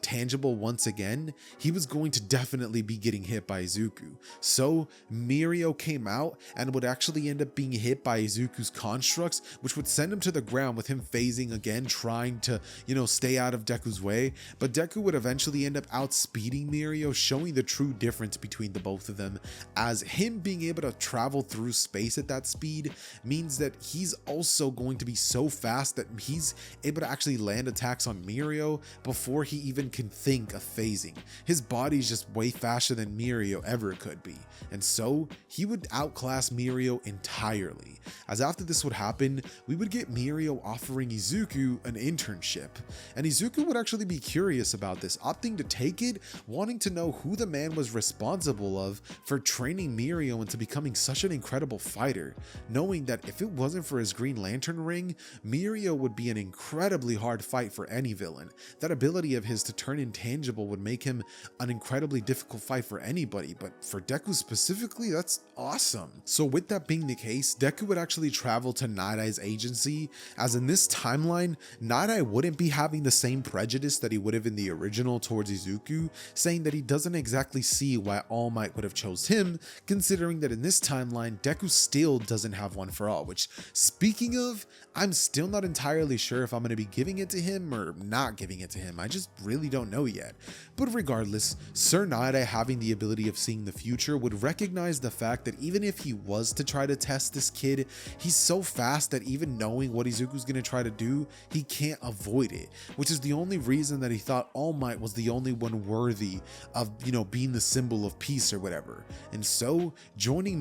tangible once again, he was going to definitely be getting hit by Izuku. So Mirio came out and would actually end up being hit by Izuku's constructs, which would send him to the ground, with him phasing again, trying to stay out of Deku's way. But Deku would eventually end up outspeeding Mirio, showing the true difference between the both of them, as him being able to travel through space at that speed means that he's also going to be so fast that he's able to actually land attacks on Mirio before he even can think of phasing. His body's just way faster than Mirio ever could be, and so he would outclass Mirio entirely. As after this would happen, we would get Mirio offering Izuku an internship, and Izuku would actually be curious about this, opting to take it, wanting to know who the man was responsible of for training Mirio into becoming such an incredible fighter, knowing that if it wasn't for his Green Lantern ring, Mirio would be an incredibly hard fight for any villain. That ability of his to turn intangible would make him an incredibly difficult fight for anybody, but for Deku specifically, that's awesome. So with that being the case, Deku would actually travel to Night Eye's agency, as in this timeline, Night Eye wouldn't be having the same prejudice that he would have in the original towards Izuku, saying that he doesn't exactly see why All Might would have chose him, considering that in this timeline, Deku still doesn't have One for All, which, speaking of, I'm still not entirely sure if I'm going to be giving it to him or not giving it to him. I just really don't know yet. But regardless, Sir Night Eye, having the ability of seeing the future, would recognize the fact that even if he was to try to test this kid, he's so fast that even knowing what Izuku's going to try to do, he can't avoid it, which is the only reason that he thought All Might was the only one worthy of, being the symbol of peace or whatever. And so, joining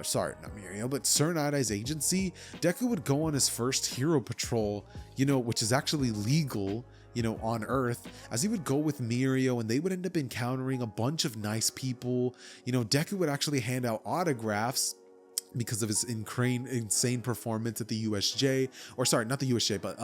Sir Night Eye's agency, Deku would go on his first hero patrol, which is actually legal, on Earth, as he would go with Mirio, and they would end up encountering a bunch of nice people. Deku would actually hand out autographs because of his insane performance at the USJ, or sorry, not the USJ, but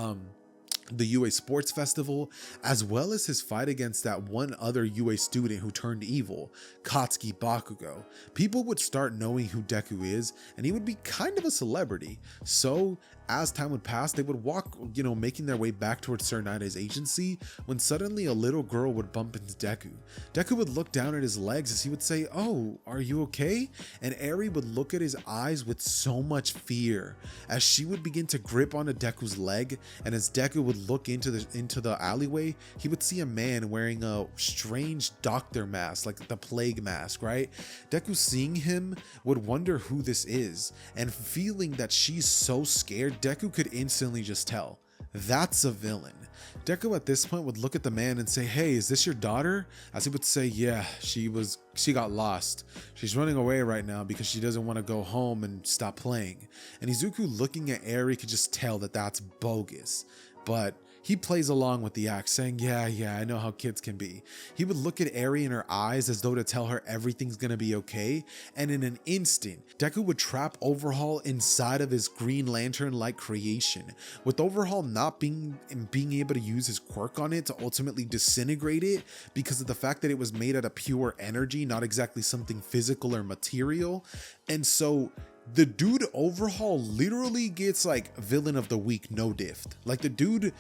the UA Sports Festival, as well as his fight against that one other UA student who turned evil, Katsuki Bakugo, people would start knowing who Deku is, and he would be kind of a celebrity. So as time would pass, they would walk, making their way back towards Sir Nida's agency, when suddenly a little girl would bump into Deku. Deku would look down at his legs as he would say, "Oh, are you okay?" And Eri would look at his eyes with so much fear as she would begin to grip onto Deku's leg, and as Deku would look into the alleyway, he would see a man wearing a strange doctor mask, like the plague mask, right? Deku, seeing him, would wonder who this is, and feeling that she's so scared, Deku could instantly just tell. That's a villain. Deku at this point would look at the man and say, "Hey, is this your daughter?" As he would say, "Yeah, she got lost. She's running away right now because she doesn't want to go home and stop playing." And Izuku, looking at Eri, could just tell that that's bogus. But he plays along with the act, saying, yeah, I know how kids can be. He would look at Eri in her eyes as though to tell her everything's gonna be okay, and in an instant, Deku would trap Overhaul inside of his Green Lantern-like creation, with Overhaul not being able to use his quirk on it to ultimately disintegrate it because of the fact that it was made out of pure energy, not exactly something physical or material. And so the dude Overhaul literally gets like villain of the week, no diff. Like, the dude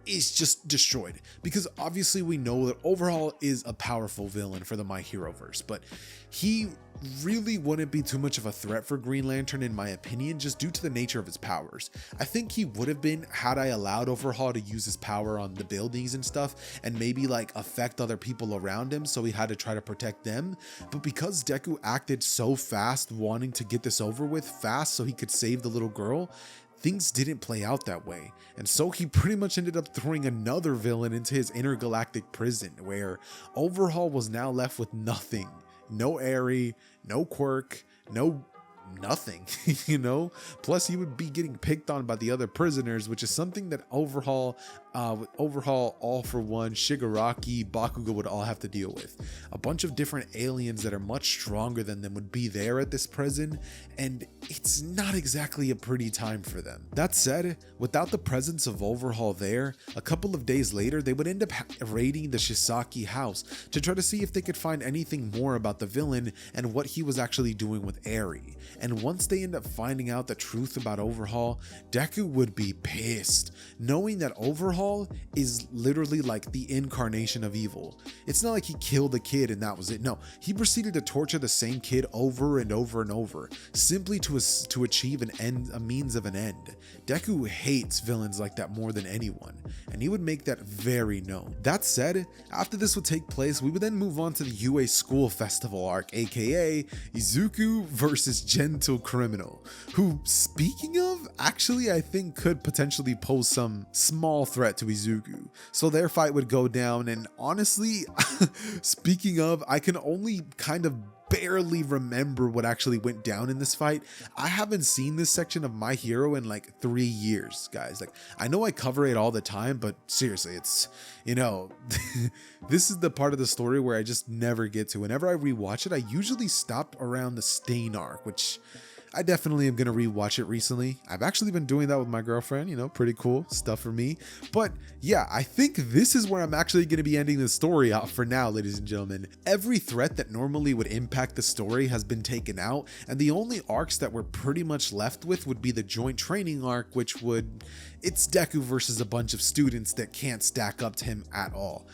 is just destroyed, because obviously we know that Overhaul is a powerful villain for the My Heroverse, but he really wouldn't be too much of a threat for Green Lantern in my opinion, just due to the nature of his powers. I think he would have been had I allowed Overhaul to use his power on the buildings and stuff and maybe like affect other people around him, so he had to try to protect them. But because Deku acted so fast, wanting to get this over with fast so he could save the little girl, things didn't play out that way. And so he pretty much ended up throwing another villain into his intergalactic prison, where Overhaul was now left with nothing. No Eri, no quirk, no nothing, Plus he would be getting picked on by the other prisoners, which is something that Overhaul, All For One, Shigaraki, Bakugo would all have to deal with. A bunch of different aliens that are much stronger than them would be there at this prison, and it's not exactly a pretty time for them. That said, without the presence of Overhaul there, a couple of days later, they would end up raiding the Shisaki house to try to see if they could find anything more about the villain and what he was actually doing with Eri. And once they end up finding out the truth about Overhaul, Deku would be pissed, knowing that Overhaul is literally like the incarnation of evil. It's not like he killed a kid and that was it. No, he proceeded to torture the same kid over and over and over, simply to achieve a means of an end. Deku hates villains like that more than anyone, and he would make that very known. That said, after this would take place, we would then move on to the UA School Festival arc, aka Izuku versus Gentle Criminal, who, speaking of, actually I think could potentially pose some small threat to Izuku. So their fight would go down, and honestly, speaking of, I can only kind of barely remember what actually went down in this fight. I haven't seen this section of My Hero in like 3 years, guys. Like, I know I cover it all the time, but seriously, it's, this is the part of the story where I just never get to. Whenever I rewatch it, I usually stop around the Stain arc, which I definitely am going to rewatch it recently. I've actually been doing that with my girlfriend, pretty cool stuff for me. But yeah, I think this is where I'm actually going to be ending the story out for now, ladies and gentlemen. Every threat that normally would impact the story has been taken out, and the only arcs that we're pretty much left with would be the joint training arc, which it's Deku versus a bunch of students that can't stack up to him at all.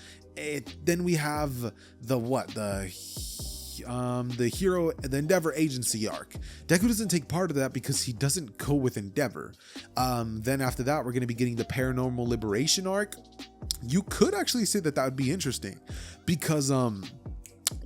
Then we have the Endeavor Agency arc. Deku doesn't take part of that because he doesn't go with Endeavor. Then after that, we're going to be getting the Paranormal Liberation arc. You could actually say that would be interesting because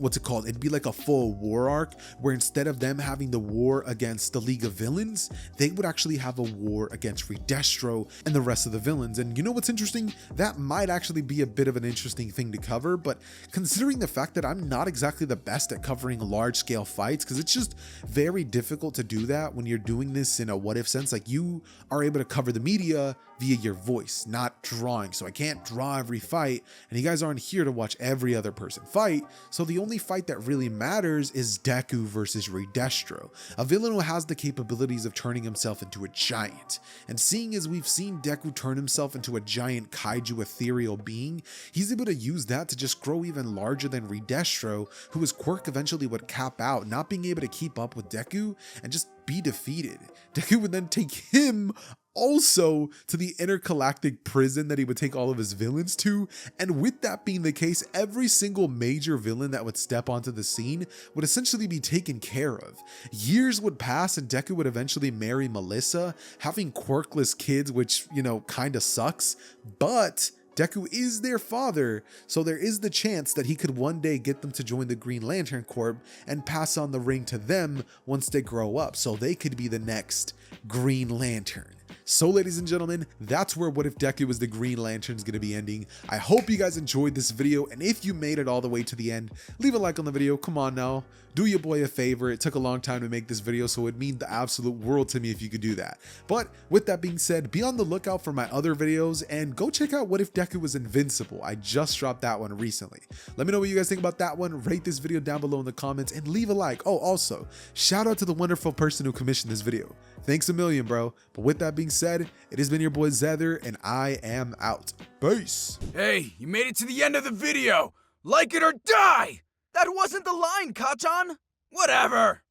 it'd be like a full war arc where instead of them having the war against the League of Villains, they would actually have a war against Redestro and the rest of the villains. And you know what's interesting? That might actually be a bit of an interesting thing to cover, but considering the fact that I'm not exactly the best at covering large scale fights, because it's just very difficult to do that when you're doing this in a what if sense. Like, you are able to cover the media via your voice, not drawing. So I can't draw every fight, and you guys aren't here to watch every other person fight. So the only fight that really matters is Deku versus Redestro, a villain who has the capabilities of turning himself into a giant. And seeing as we've seen Deku turn himself into a giant kaiju ethereal being, he's able to use that to just grow even larger than Redestro, who his quirk eventually would cap out, not being able to keep up with Deku and just be defeated. Deku would then take him also to the intergalactic prison that he would take all of his villains to, and with that being the case, every single major villain that would step onto the scene would essentially be taken care of. Years would pass and Deku would eventually marry Melissa, having quirkless kids, which, you know, kinda sucks, but Deku is their father, so there is the chance that he could one day get them to join the Green Lantern Corps and pass on the ring to them once they grow up, so they could be the next Green Lantern. So ladies and gentlemen, that's where What If Deku is the Green Lantern is going to be ending. I hope you guys enjoyed this video, and if you made it all the way to the end, leave a like on the video. Come on now, do your boy a favor. It took a long time to make this video, so it'd mean the absolute world to me if you could do that. But with that being said, be on the lookout for my other videos, and go check out What If Deku Was Invincible. I just dropped that one recently. Let me know what you guys think about that one. Rate this video down below in the comments, and leave a like. Oh, also, shout out to the wonderful person who commissioned this video. Thanks a million, bro. But with that being said, it has been your boy Xehther, and I am out. Peace. Hey, you made it to the end of the video. Like it or die! That wasn't the line, Kachan. Whatever.